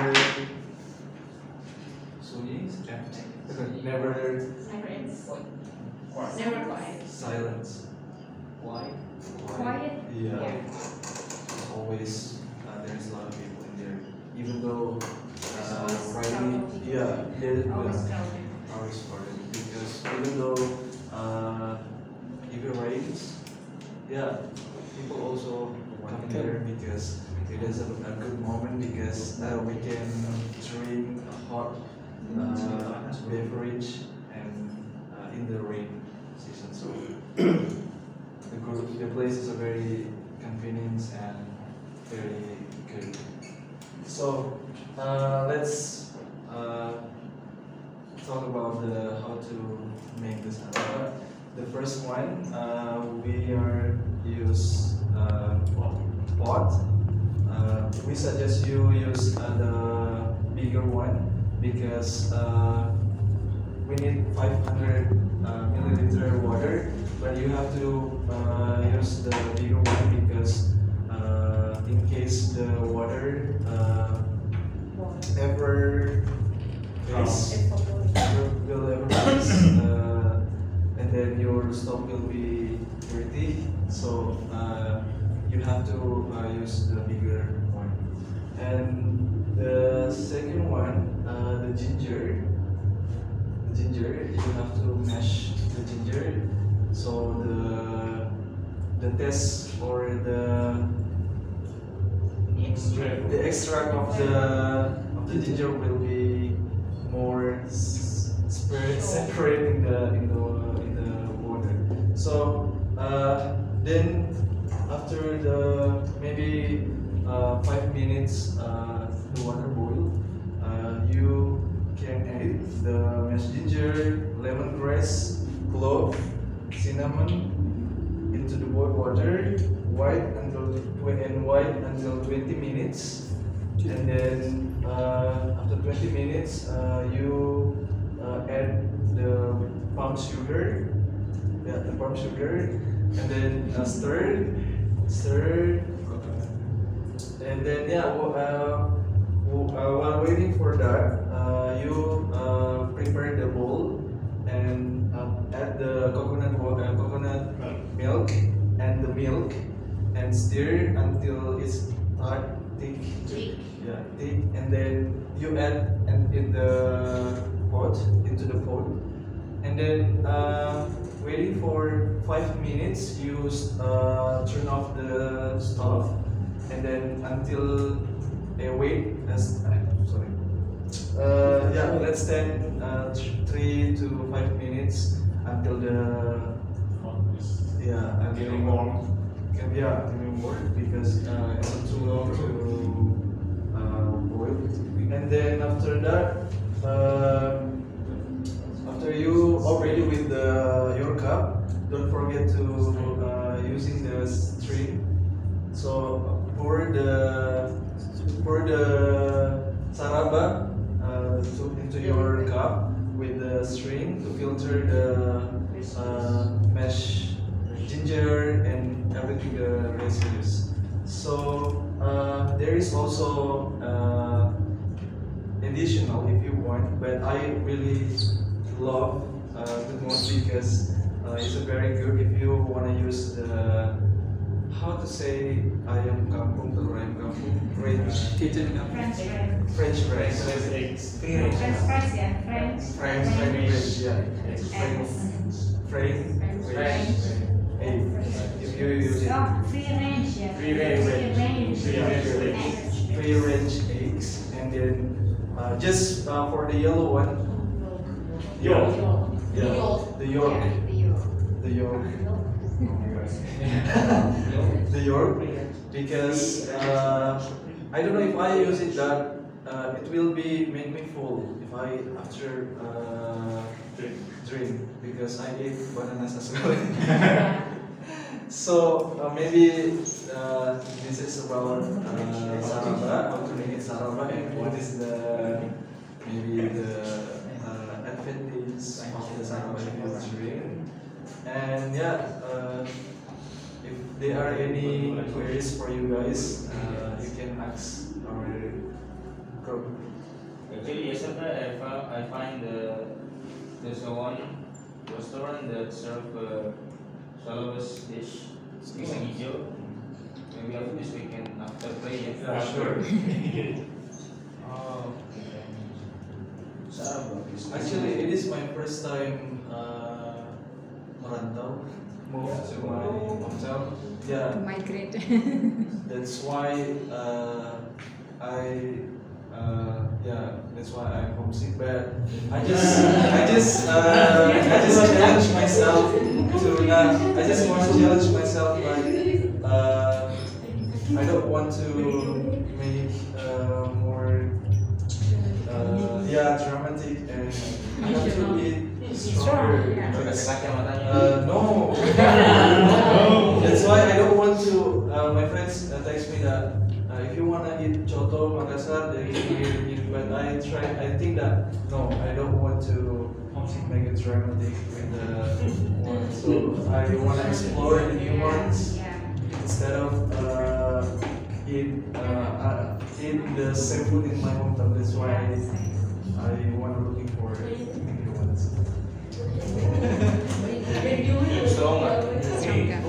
quiet. Silence. Quiet? Yeah. Always there's a lot of people in there. Even though always crowded. Because even though if it rains, people also come here because it is a good moment, because we can drink a hot beverage and in the rain season. So the place is a very convenient and very good. So let's talk about how to make this happen. The first one, we are use pot. We suggest you use the bigger one, because we need 500 milliliter water, but you have to use the bigger one, because in case the water ever and then your stove will be dirty, so you have to use the bigger one. And the second one, the ginger, you have to mash the ginger, so the taste or the extract of the ginger will be more separate in the water. So then after the maybe 5 minutes the water boil, you can add the mashed ginger, lemongrass, clove, cinnamon into the boiled water, white until 20 minutes, and then after 20 minutes you add the palm sugar, and then stir, and then while waiting for that, you prepare the bowl and add the coconut milk and the milk and stir until it's thick. Yeah, thick, and then you add into the pot, and then waiting for 5 minutes. You turn off the stove, and then until wait. Sorry. Yeah, let's stand 3 to 5 minutes until the getting warm. Getting warm because it's not too long to boil. And then after that, after you already with your cup, don't forget to using the string. So pour the saraba into your cup with the string to filter the mashed ginger and everything, the residues. So there is also additional if you want, but I really love the most because it's a very good if you want to use the how to say ayam kampung, telur ayam kampung, French kitchen, French fries, eggs, French fries, yeah, French yeah, French egg. If you use it, free range eggs, and then just for the yellow one, the yolk, because I don't know if I use it that it will be make me full if I after drink because I ate bananas as well. So maybe this is about saraba, how to make it saraba, and what is the maybe the advantage of the saraba if you drink. And yeah, if there are any queries for you guys, you can ask our group. Actually, yesterday I find there's one restaurant that serve Salawis dish, pisang hijau. Maybe after this we can after play. Yeah, sure. Actually, it is my first time merantau, move to my hometown. Yeah. Migrate. That's why that's why I'm homesick. But I just challenge myself to not. I just want to challenge myself like I don't want to make more dramatic, and I have to be stronger. No. That's why I don't want to. My friends text me that if you wanna eat coto Makassar, then you can eat. But I think that no, I don't want to make it dramatic with the one. So I wanna explore the new ones instead of eat the same food in my hometown. That's why I want to looking for new ones.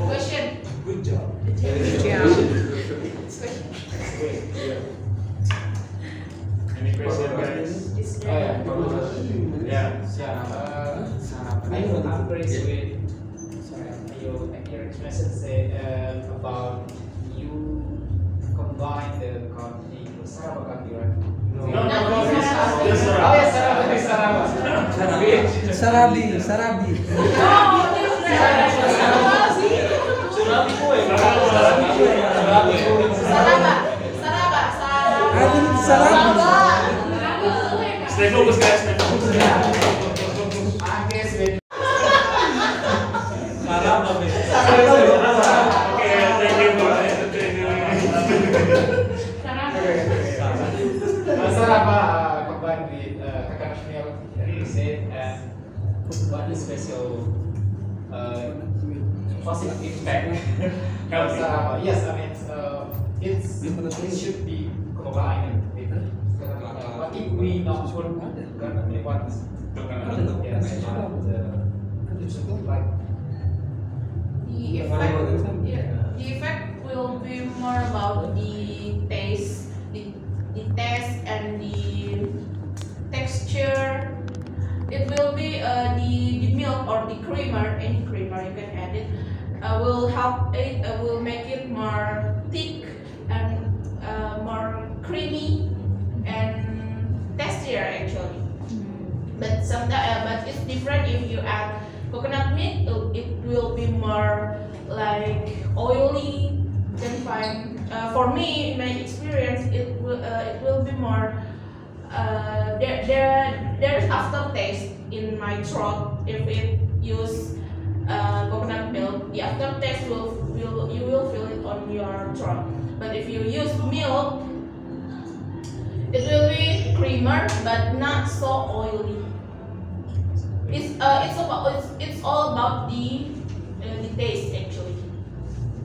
Question. Good job. Any question, guys? I'm very sweet. Your expression say about you combine the coffee with Saraba coffee, right? No. Just Saraba. Oh yeah, Saraba. Sarabi. Sarabi Stay focused, guys. Stay focused. Okay, thank you for Saraba combined with coconut milk, that you said, and what is special positive impact of Saraba? Yes, I mean it should be combined with coconut milk. we not sure currently what yes, like The effect will be more about the taste, the taste and the texture. It will be the milk or the creamer, any creamer you can add it, will help it, will make it more thick and more creamy and tastier actually. But sometimes, but it's different if you add coconut milk. It will be more like oily. Then fine. For me, in my experience, it will be more. There's aftertaste in my throat if it use coconut milk. The aftertaste you will feel it on your throat. But if you use milk, it will be creamer but not so oily. It's all about the taste actually.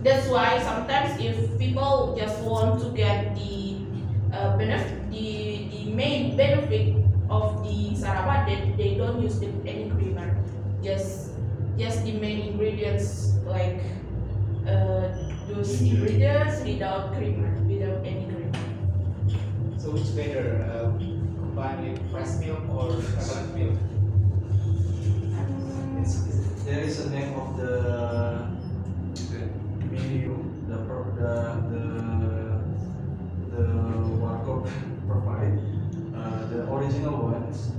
That's why sometimes if people just want to get the benefit, the main benefit of the saraba, they don't use any creamer, just the main ingredients like those ingredients without creamer, without any creamer. so which better combine with fresh milk or coconut milk? There is a name of the menu, the warkop provide. The original ones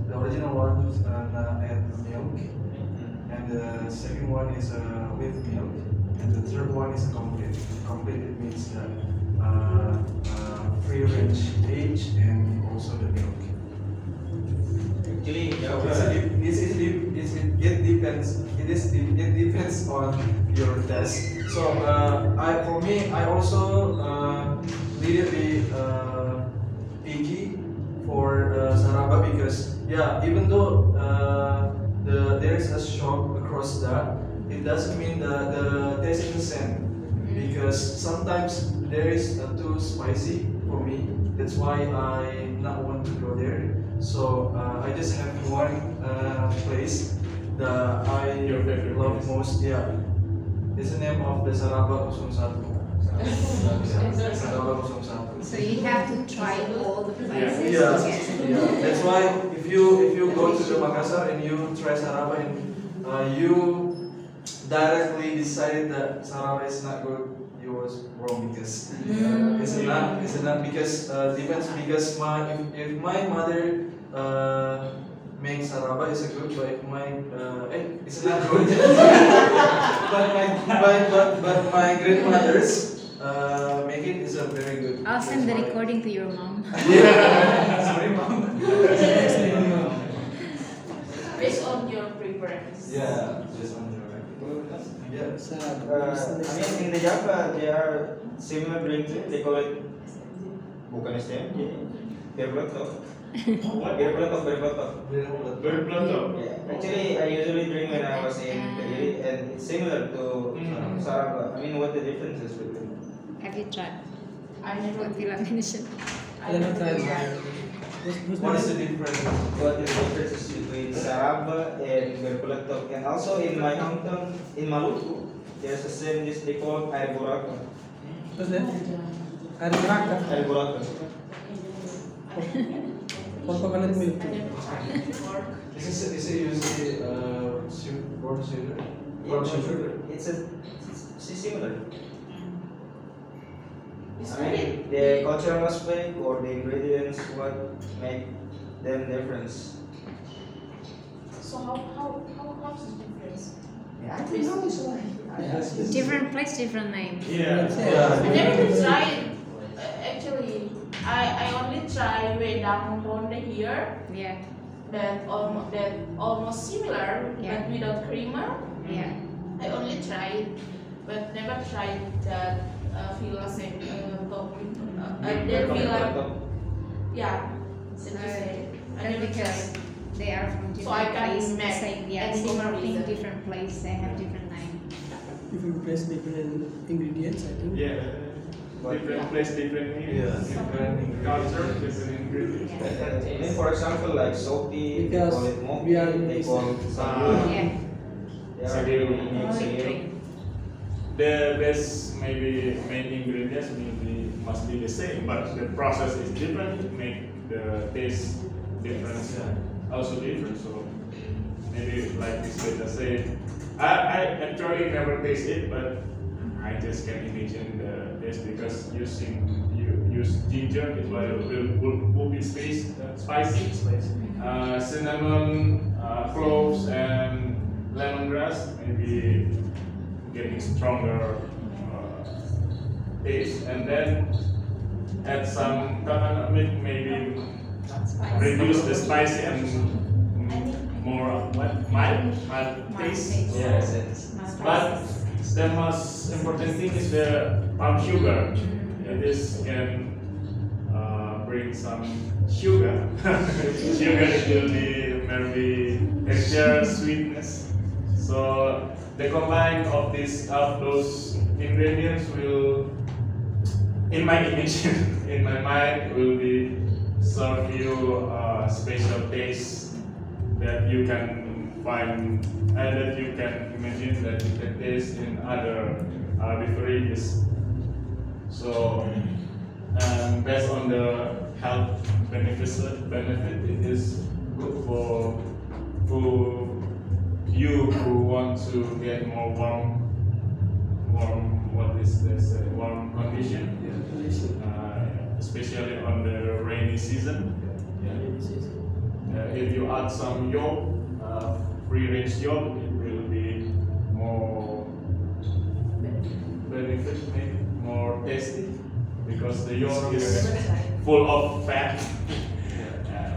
add milk, and the second one is with milk, and the third one is complete. Complete, it means that free range age and also the milk. Actually, it depends on your taste. So I also little bit picky for saraba because even though there is a shop across that, it doesn't mean the taste is the same because sometimes there is too spicy for me. That's why I not want to go there. So I just have one place that I love most. Yeah, it's the name of the Saraba 01. Saraba 01. So you have to try all the places. Yeah. That's why if you go to the Makassar and you try Saraba and you directly decided that Saraba is not good, you was wrong because it's not because depends because if my mother makes saraba is a good, but if my it's not good. but my grandmothers make it is a very good. I'll send the recording to your mom. Yeah, sorry mom. Based on your preference. Yeah, based on your preference. I mean, in the Java, there are similar drinks. They call it bukan STM, beer peletok. Beer peletok. Yeah. Actually, I usually drink when I was in Kediri, and it's similar to saraba. I mean, what the difference is between? Have you tried? I never What Vila mentioned. I never tried. What is the difference? What the difference is between saraba and beer peletok? And also in my hometown, in Maluku, there's a same dish they call air buraka. What's that? Air buraka? Air buraka. For coconut milk. Is it usually corn sugar? Yeah, sugar. It's similar. I mean, the cultural aspect or the ingredients, what make them difference. So how's the difference? Yeah, I think how is why. Different place, different name. I never tried. Actually, I only tried Wedang Ronde here. Yeah. That almost similar, but without creamer. Yeah. I only tried, but never tried that Villa same then Villa. Yeah. And because they are from So I different can places, match same, any same different thing, reason. different place, they have different name. Different place, different ingredients, I think. Yeah. different place, different different culture, different ingredients. And for example, like salty, they call it mochi, they call it Yeah. The best maybe main ingredients maybe must be the same, but the process is different to make the taste different, also different. So maybe like this Beta said, I actually never taste it, but I just can imagine the taste because you use ginger, it will be spicy, cinnamon, cloves, and lemongrass, maybe getting stronger taste, and then add some coconut milk, maybe reduce the spicy and more mild taste. Yes. But the most important thing is the palm sugar. This can bring some sugar. Sugar will be maybe texture, sweetness. So the combine of those ingredients will, in my image, in my mind, will be serve you a special taste that you can find and that you can imagine that you can taste in other beverages. So, based on the health benefit, it is good for you who want to get more warm condition, especially on the rainy season. If you add some yolk, free range yolk, it will be more benefit, maybe more tasty, because the yolk is full of fat.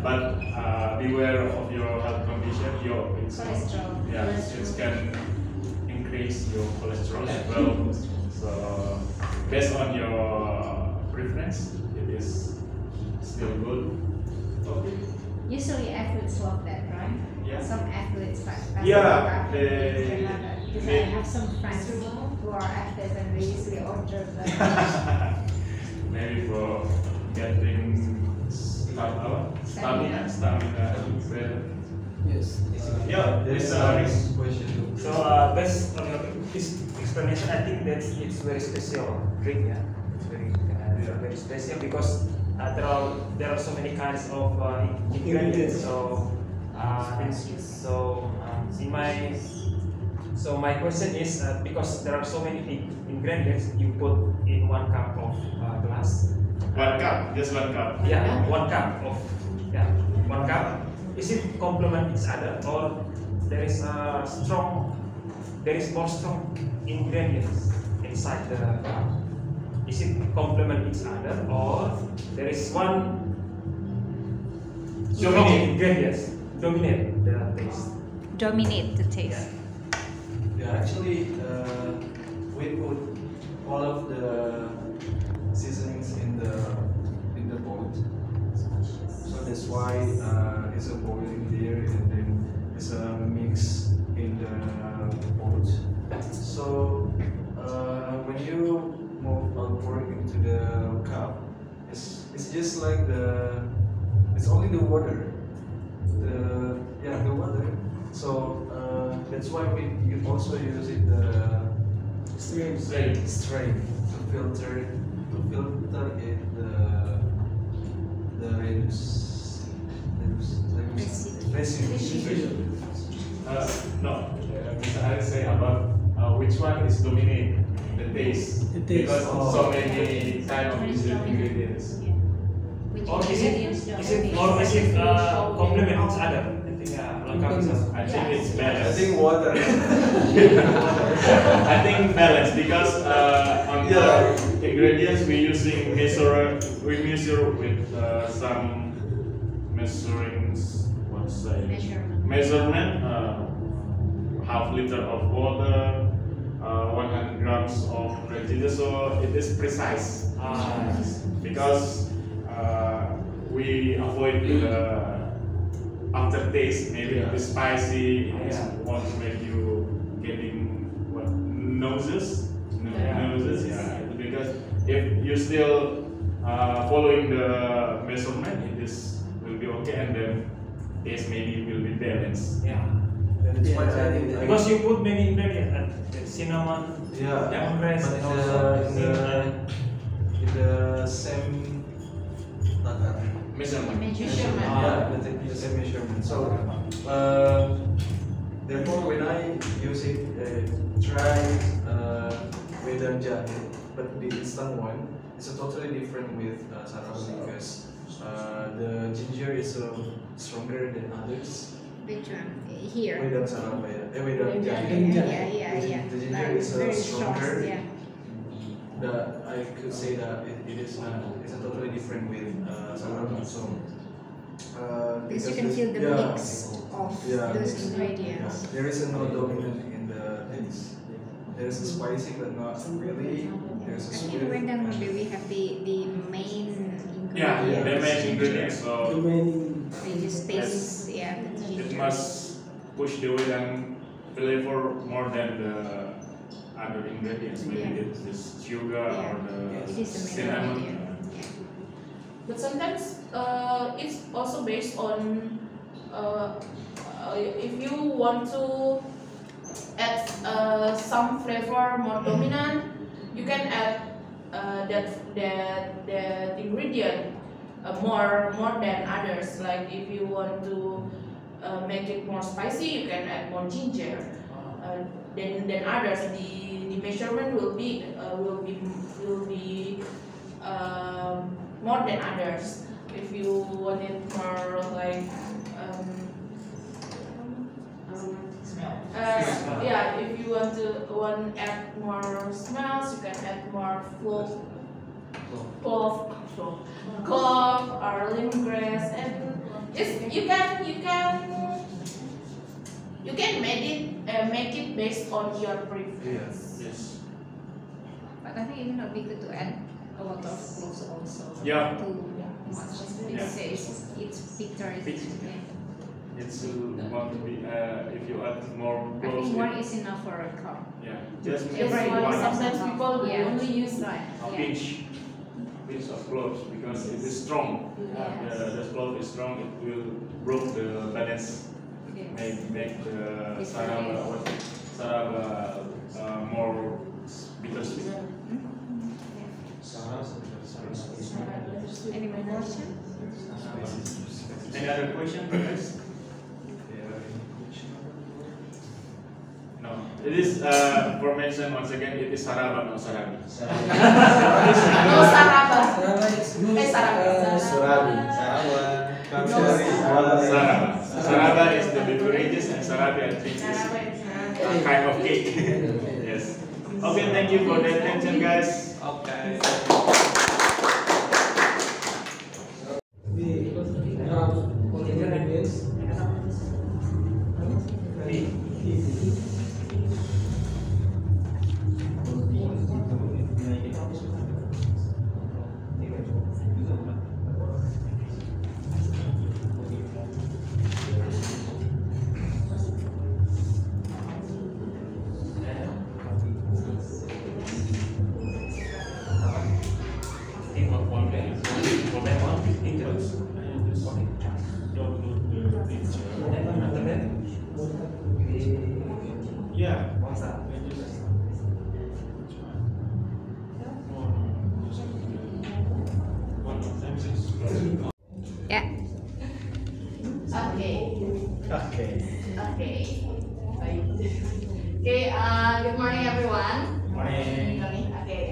But beware of your health condition. Yolk, it can increase your cholesterol as well. So based on your preference, it is still good. Okay. Usually athletes love that, right? Yeah. Some athletes like Yeah, because I have some friends who are athletes and they usually order that. Maybe for getting stamina. Yes. Yeah, There's this a question. So based on this explanation, I think that it's very special drink. Yeah, it's very special because there are so many kinds of ingredients. So my question is because there are so many ingredients you put in 1 cup of glass. 1 cup, just 1 cup. Yeah, 1 cup of 1 cup. Is it complement each other, or there is more strong ingredients inside the cup? Is it complement each other, or there is one strong ingredients dominate the taste? Dominate the taste. Yeah, actually, we put all of the seasonings in the pot. So that's why it's a boiling there, and then it's a mix in the pot. So when you pour into the cup, it's just like it's only the water. The water. So that's why you also use it strain to filter it the residue. No, I say about which one is dominate the taste. Because so many kind of ingredients. Or is it complement each other? I think it's balance. I think water. I think balance because on the ingredients we measure with some measurement, half liter of water, 100 grams of red ginger, so it is precise because we avoid the aftertaste, maybe the spicy, want to make you getting noses, a little bit because if you're still following the measurement, it is will be okay, and then taste maybe will be balanced. Yeah. That's why I think that Because you put many ingredients, cinnamon, lemongrass, but and also in the same Measurement. yeah, the same measurement. So therefore, when I use it, try wedang jahe, but the instant one is totally different with saraba because the ginger is stronger than others. Which one? Here. Wedang saraba, yeah. Wedang jahe. Yeah. The ginger Like is very stronger. strong, yeah. That I could say that it is it's totally different with saraba. So Because you can feel the mix of those ingredients. there is no dominant in the taste. There is a spicy, but not really. There's a I sweet. think rendang maybe we have the main ingredients. Yeah, the main ingredients. So They just taste, yeah. it must push the wedang flavor more than the other ingredients. Maybe it's the sugar or It the is the main cinnamon. ingredient. But sometimes it's also based on if you want to add some flavor more dominant, you can add that ingredient more than others. Like if you want to make it more spicy, you can add more ginger. Than others, the measurement will be more than others. If you want it more like yeah, if you want add more smells, you can add more clove or lemongrass, and just you can make it based on your preference. Yes. But I think it would not be good to add a lot of cloves also. Yeah. Too much. Because it's bitter. It's want to be if you add more I cloves. think one is enough for a cup. Yeah, just Yes, one. sometimes people will only use A pinch of cloves because it is strong. The clove is strong. It will break the balance. Make the saraba more bittersweet. Any more questions? Any other question, guys? No. It is for mention once again. It is saraba, not sarabi. No saraba. Sarabi. Saraba is the beverages, and sarabi I think is a kind of cake. Yes. Okay, thank you for the attention, guys. Okay. Yeah. Yeah. Okay. Good morning, everyone. Morning. Okay.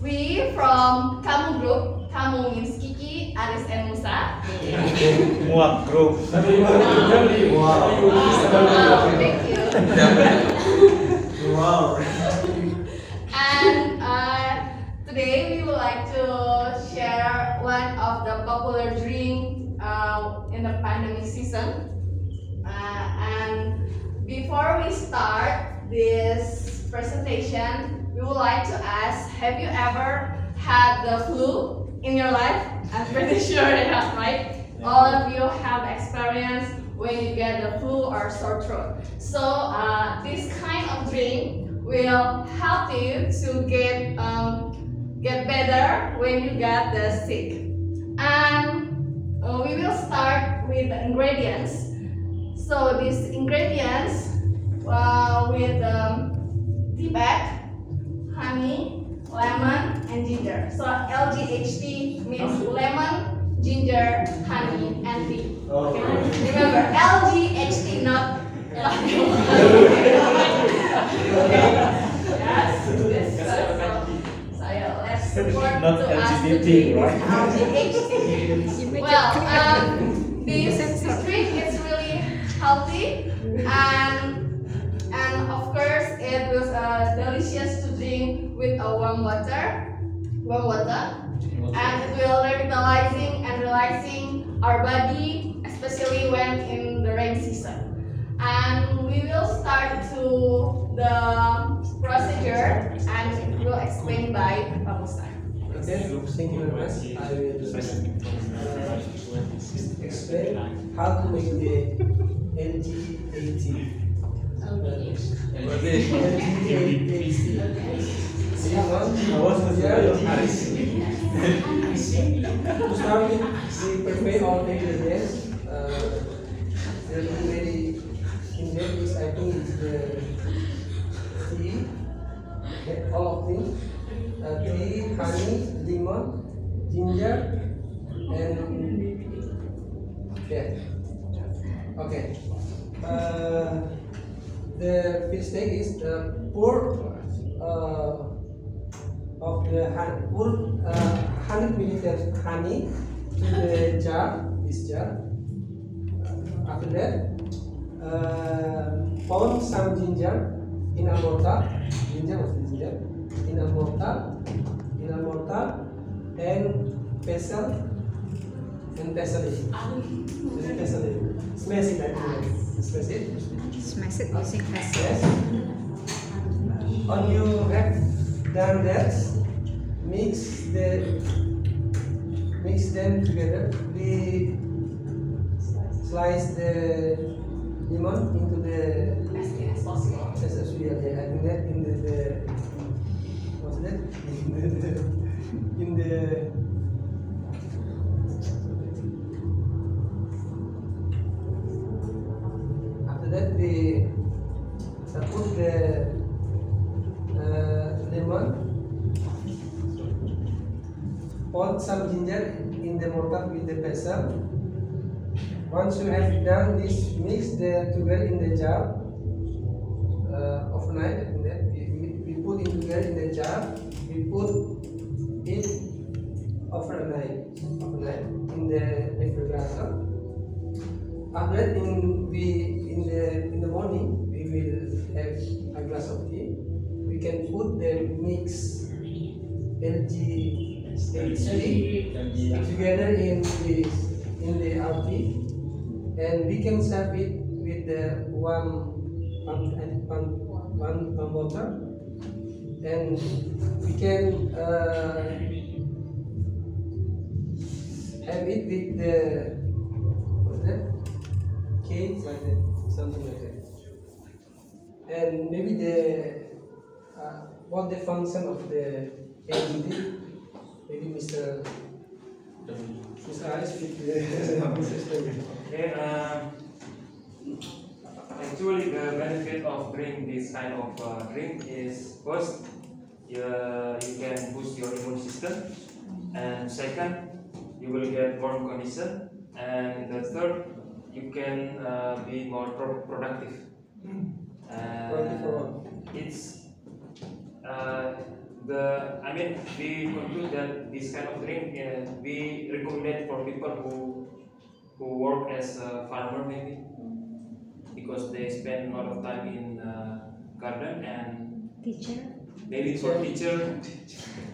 We from Kamu Group. Kamu means Kiki, Aris, and Musa. Muak group. Thank you. Wow. And today we would like to share one of the popular drink in the pandemic season. And before we start this presentation, we would like to ask, have you ever had the flu in your life? I'm pretty sure you have, right? All of you have experienced when you get the flu or sore throat. So this kind of drink will help you to get better when you get the sick. And we will start with the ingredients. So these ingredients with tea bag, honey, lemon, and ginger. So LGHT means lemon, ginger, honey, and tea. Okay? Remember, LGHT, not Yes, this so yeah, let's support Not to us to LGBT, drink right? LGHT. Well, this drink is really healthy and of course it was delicious to drink with a warm water, and it will revitalizing and relaxing our body, especially when in the rain season. And we will start to the procedure and it will explain by Pak Ustaz. Okay, thank you very much. I will explain how to make the LG80. To start with, we prepare all the ingredients. The very ingredients, I think, is the tea, okay, all of them. Tea, honey, lemon, ginger, and yeah. Okay. The first step is pour of the honey, pour 100 milliliters honey to the jar, this jar. After that, pound some ginger in a mortar. In a mortar, and pestle it. Smash it, I think. Smash it. Smash it using pestle. Yes. When you have done that, mix them together. We slice the lemon into the As possible. as we are adding that in the what's that? In the after that we put the lemon, put some ginger in the mortar with the pestle. Once you have done this, mix the together in the jar overnight. And then we put it together in the jar. We put it overnight in the refrigerator. After that, in the morning, we will have a glass of tea. We can put the mix LG together in the RT. And we can serve it with the one water, and we can have it with the what's that? Cake, like that, something like that. And maybe what the function of the LED? Maybe Mr. Ice with the Okay, actually the benefit of drinking this kind of drink is first, you can boost your immune system, and second, you will get warm condition, and the third, you can be more productive. It's we conclude that this kind of drink we recommend for people who work as a farmer, maybe because they spend a lot of time in garden, and Teacher. maybe for teacher,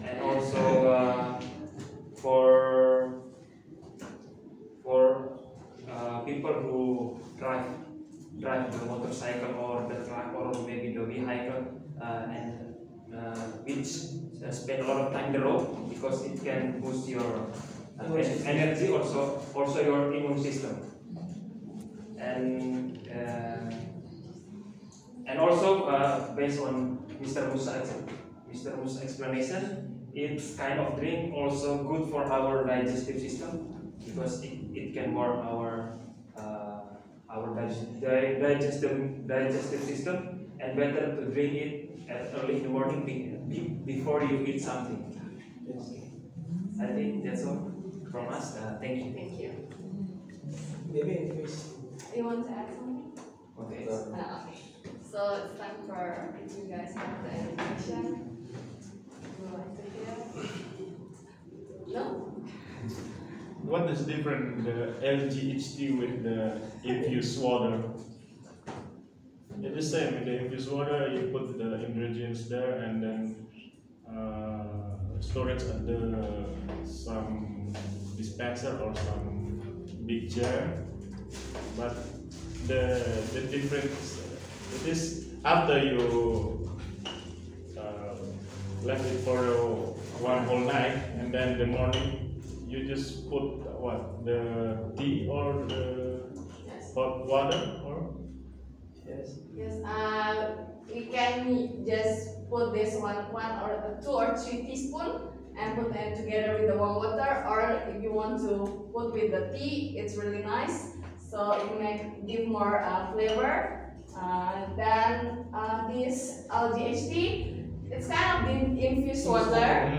and also for people who drive the motorcycle or the truck or maybe the vehicle, and which spend a lot of time on the road, because it can boost your energy, also your immune system, and also based on Mr. Musa's explanation, it's kind of drink also good for our digestive system because it can warm our digestive system, and better to drink it at early in the morning before you eat something. I think that's all from us. Thank you. Thank you. Maybe You want to add something? Okay. Okay. So it's time for you guys to have the introduction. Would you like to hear? No? What is different the LGHT with the infused water? It's the same. In the infused water, you put the ingredients there and then storage under some dispenser or some big jar. But the difference it is after you left it for one whole night, and then the morning you just put what, the tea or the hot water or yes. Yes. We can just put this one or 2 or 3 teaspoons and put them together with the warm water, or if you want to put with the tea, it's really nice. So it may give more flavor. Then this LGHT, it's kind of infused water,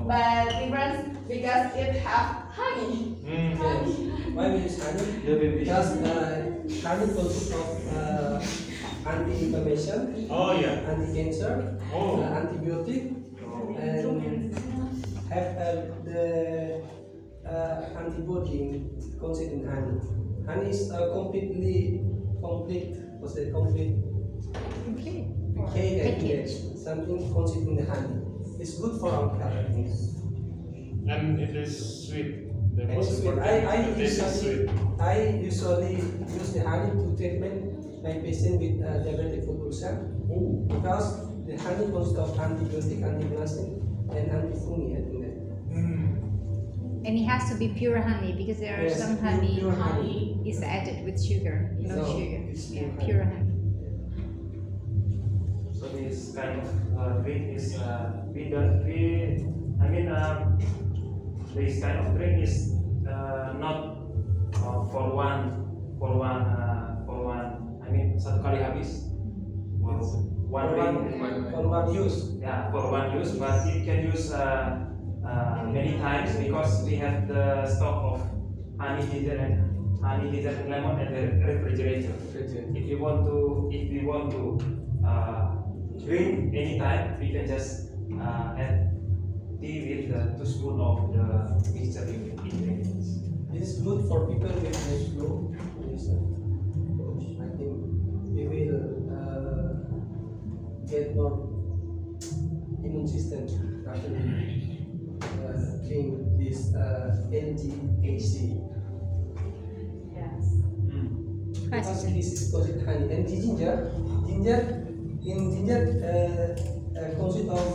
but different because it have honey. Honey. Why we use honey? Because honey consists of anti-inflammation, anti-cancer, antibiotic, and have the antibody concept in honey. Honey is complete. What's the complete? Package. Something concept in the honey. It's good for our health, I think. and it is sweet. The And most it's sweet. important thing is sweet. I usually use the honey to treatment my patient with diabetic foot ulcer because the honey consists of antibiotic, anti-inflammatory, and anti-fungi. I think that. And it has to be pure honey because there are some honey pure honey is added with sugar, no sugar. It's Yeah, pure honey. So this kind of drink is this kind of drink is not for satu kali habis. One use. Yeah, for one use, but you can use many times because we have the stock of honey, ginger, and lemon at the refrigerator. If we want to drink anytime, we can just add tea with 2 spoons of the mixture ingredients. This is good for people with high flu. I think we will get more immune system after we drink this LGHC. Yes. Because this is considered honey and ginger consists of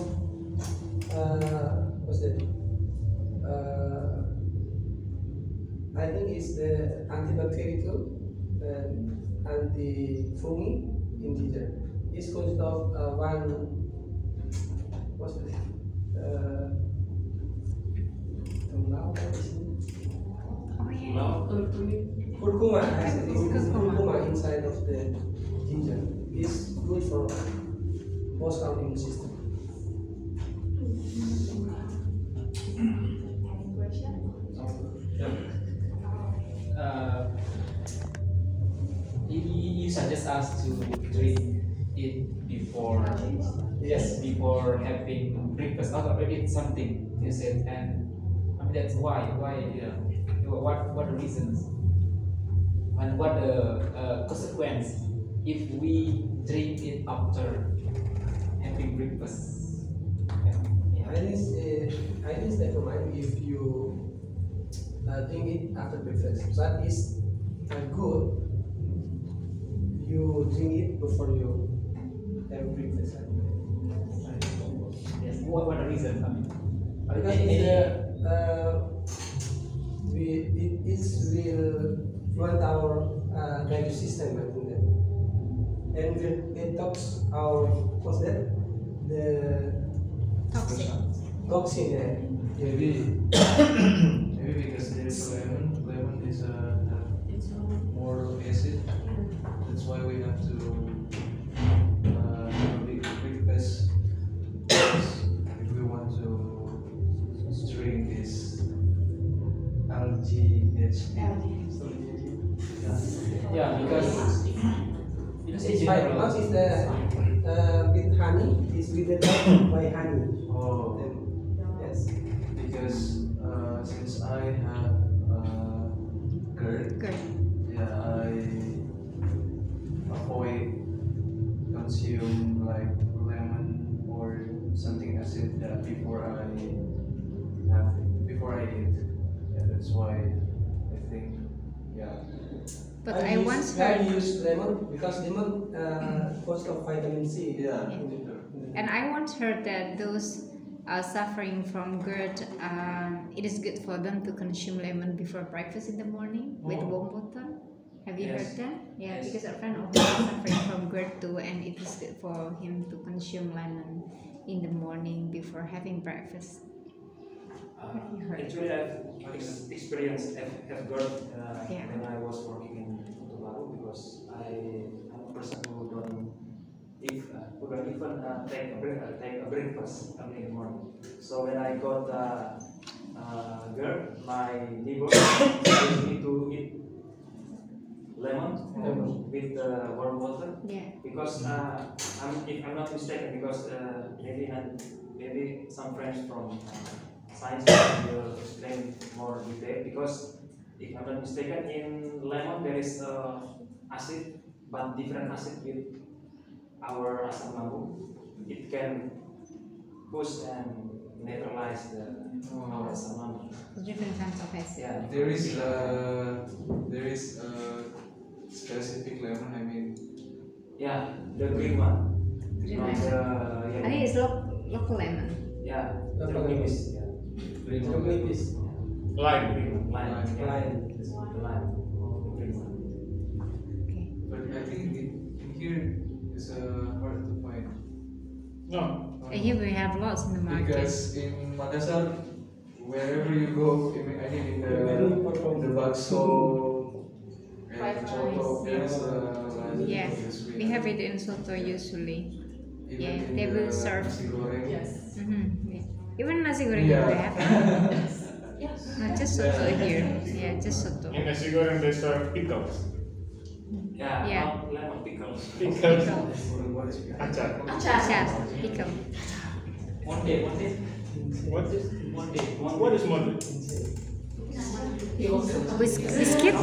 what's that? I think it's the antibacterial and anti-fungi in ginger. It's consists of what's that? Curcuma. Curcuma inside of the ginger is good for most our immune system. Any question? You suggest us to drink it before before having breakfast or eat something, you said, and that's why what the reasons and what the consequence if we drink it after having breakfast. I think never mind if you drink it after breakfast. That is good. You drink it before you have breakfast. Yes. What the reason? Because it will run our digestive system, I think that. And it detox our what's that? the toxin. Yeah. Maybe maybe because there is lemon. Lemon is more acid. That's why we have to have a big test if we want to drink this LGHD. Yeah, because It's by much is the with honey. It's with the by honey. Oh, Yes. because since I have GERD, yeah, I avoid consume like lemon or something acid before I eat. Yeah, that's why I think, yeah. But I once I heard, use lemon because lemon full of vitamin C. Yeah. and I once heard that those suffering from GERD, it is good for them to consume lemon before breakfast in the morning with warm water. Have you heard that? Yeah, because a friend of mine is suffering from GERD too, and it is good for him to consume lemon in the morning before having breakfast. Actually, I've experienced have GERD when I was working in Tobago, because I'm a person who don't even take a breakfast early in the morning. So when I got GERD, my neighbor told me to eat lemon with warm water. Yeah. Because if I'm not mistaken, because maybe some friends from science will explain more detail, because if I'm not mistaken, in lemon there is acid, but different acid with our asam lambung. It can push and neutralize our asam lambung. Different kinds of acid. Yeah. There is a specific lemon. I mean, Yeah, the green one. Green Not lemon. I think it's local lemon. Yeah, the Local green lemon. is green So lemon. maybe it's lime. lime. This one, the lime. The green one. Okay. But I think in here is hard to find. No. Here we have lots in the market. Because in Makassar, wherever you go, I mean in the bakso and coto, there's Yeah, we have it in Soto usually. Yeah, they will serve. nasi goreng. Yeah. Even nasi goreng Yeah. they have. Not just Soto here. Yeah, just Soto. In nasi goreng they serve pickles. Yeah, Yeah. not lemon pickles. Pickles. What is it? Acar. Achar, pickle. One day. What is One day. what is mode? Biscuit?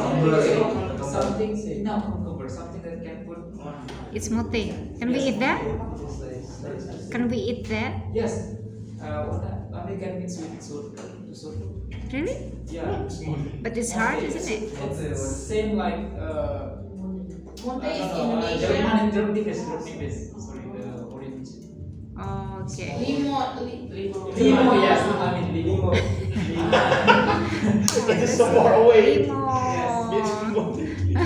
Something say. no cucumber, something that can put on. It's mote. Can we eat that? Can we eat that? Yes. Only can mix with soda. Really? Yeah. It's mode. But it's hard, isn't it? It's same like Monte is German Indonesia. and German sorry, the orange. Oh, okay. Limo. Limo, yes, I mean limo. It is so far away. Limo. It's mode. Limo.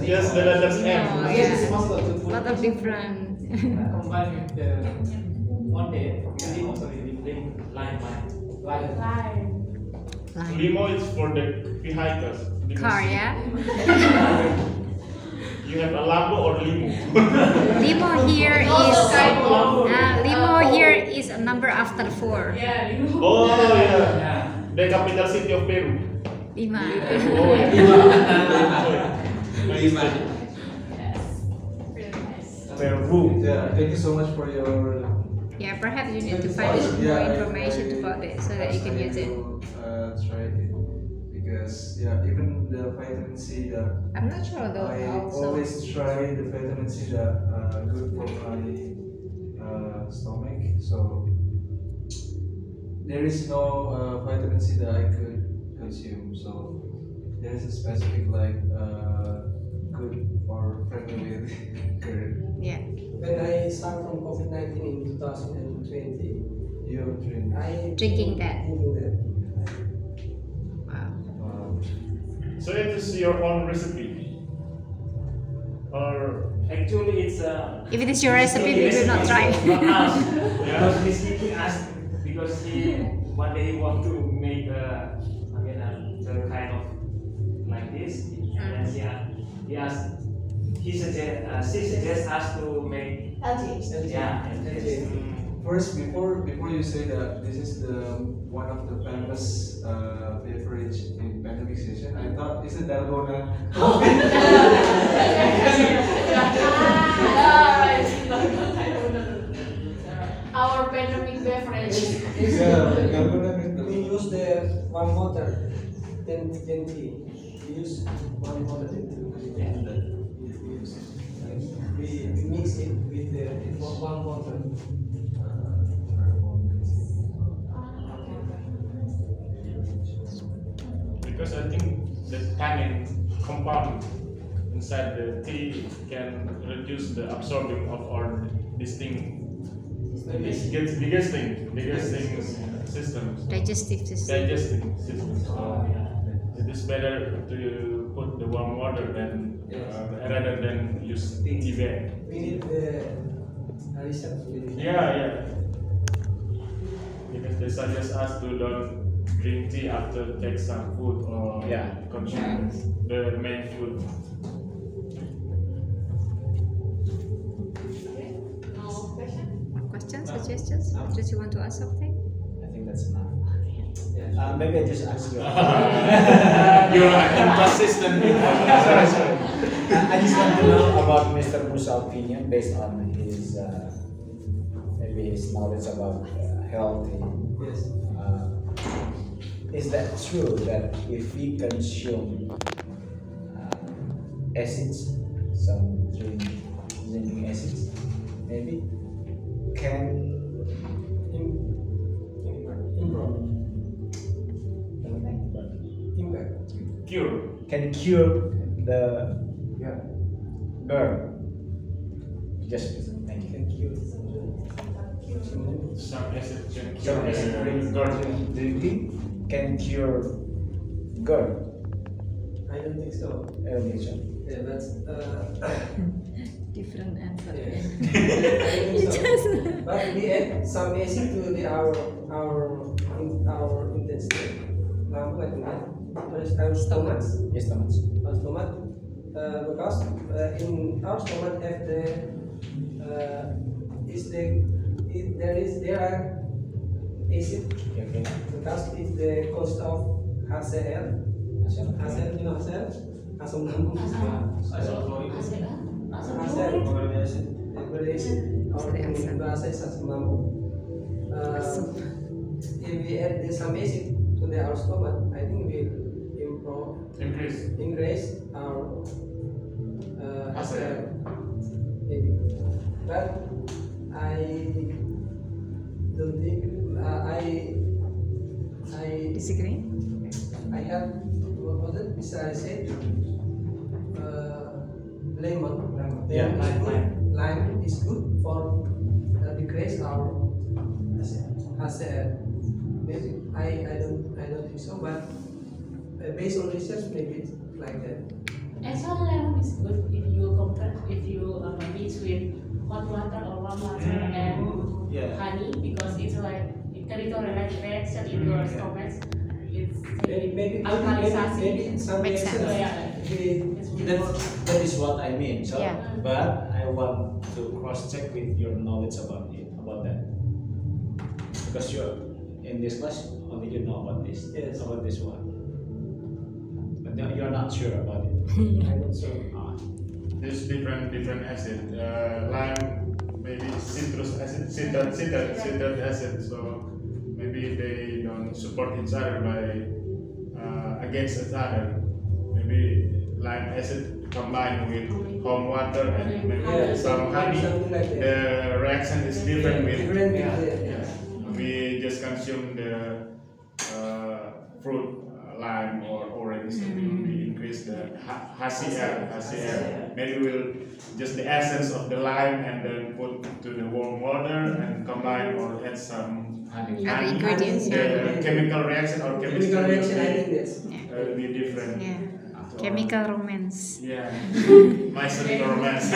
Yes, the letters M. Yeah. Yes, it's possible to put Lot of different. combine with the one day. Limo, sorry, Lime. lime. Limo is for the vehicles. Car, yeah? You have a Lambo or Limo? Limo here is Limo here is a number after 4. Yeah, limo. Oh yeah. Yeah. The capital city of Peru. Lima. Oh yeah. Lima. Peru. Yeah, thank you so much for your. Yeah, perhaps you need to find out more information about it so that you can use it. Try it because even the vitamin C that I'm not sure though. I Also, always try the vitamin C that good for my stomach. So there is no vitamin C that I could consume. So there is a specific good or friendly with GERD. yeah. When I suffered from COVID-19 in 2020, You drink. I Drinking that. drinking that. Wow. So it is your own recipe. Or actually it's If it is your recipe, we do not try. Not us. Because he's keeping us because he one day he want to make the kind of like this, and then she suggests us to make First, before you say that this is the one of the famous beverage in pandemic session, I thought is it dalgona? Our pandemic beverage. We use the one water, then tea. We use one water, we mix it with the one water. Because I think the tannin compound inside the tea can reduce the absorbing of our digesting systems. Digestive system. Digesting system. So it is better to put the warm water than rather than use tea bag. We need the research. Yeah. Because they suggest us to don't drink tea after take some food or consume the main food. Questions, suggestions? Just you want to ask something? I think that's enough. Maybe I just ask you. You're inconsistent. Sorry. I just want to know about Mr. Musa's opinion based on his maybe his knowledge about healthy. Yes. Is that true that if we consume acids, some drinking acids, maybe can cure the burn? Just thank you. Can cure Some acid can some cure acid drinking can cure GERD. I don't think so. I don't think so. Yeah, that's Different answer. But we add some acid to our intestine. Like our stomach. Yes, stomach. Our stomach. Because in our stomach have there are acid. Okay. Because it's the cost of HCl. HCl, you know HCl? Asam lambung. Bahasa asam lambung. If we add some acid to our stomach, I think we increase our HCl. Maybe, but I don't think I disagree. I have what was it? I said lemon. Lime is good for decrease our HCl. Maybe I don't think so, but based on research, maybe it's like that. Actually, lemon is good if you mix with hot water or warm water and honey, because it's like it chemical reaction in your stomach. Maybe some Makes sense. That is what I mean. So, Yeah. but I want to cross check with your knowledge about that, because in this class only you know about this, about this one, but you're not sure about it. I'm not sure. There's different acid. Lime, maybe citrus acid, citric acid. So maybe they don't support each other by against each other. Maybe lime acid combined with warm water and maybe some honey. Like The reaction is different with. Yeah. We just consume the fruit, lime or orange, we increase the HCl. Maybe we'll just the essence of the lime and then put to the warm water and combine or add some honey. Other ingredients. The chemical reaction or chemistry Chemical reaction, I think will be different. Yeah. Chemical romance. Yeah. My sweet romance.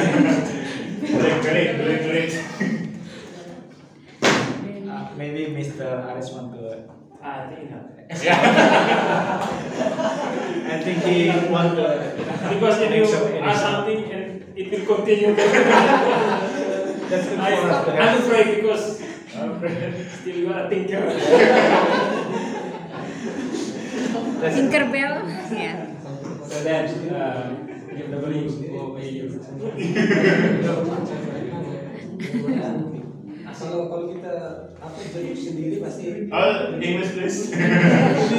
Great. Maybe Mr. Aris want to. I think not. Yeah. I think he want to. Because if you Make ask something and it will continue. That's good for us. I'm afraid because still you are a thinker. Tinkerbell. Yeah. So then, give the belief Kalau kita jadi sendiri pasti. English please. If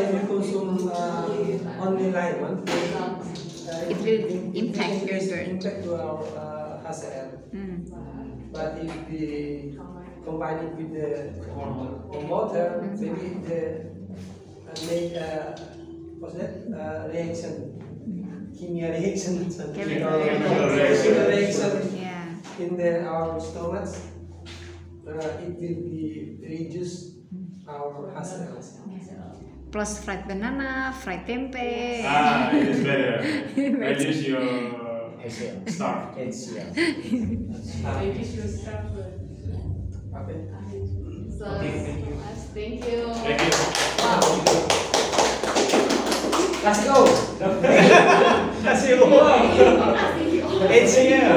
you consume only line one, It will impact your dirt. impact to our HCl. But if we combine it with the water, maybe the make what's that reaction, chemical reaction, Chemical reaction Yeah. in our stomachs. It will be reduce our HCl. Plus fried banana, fried tempe. It is better. Reduce your starch. Reduce your stuff. Okay. So, Thank you. thank you. Thank you. Wow. Let's go. Let's go. It's here.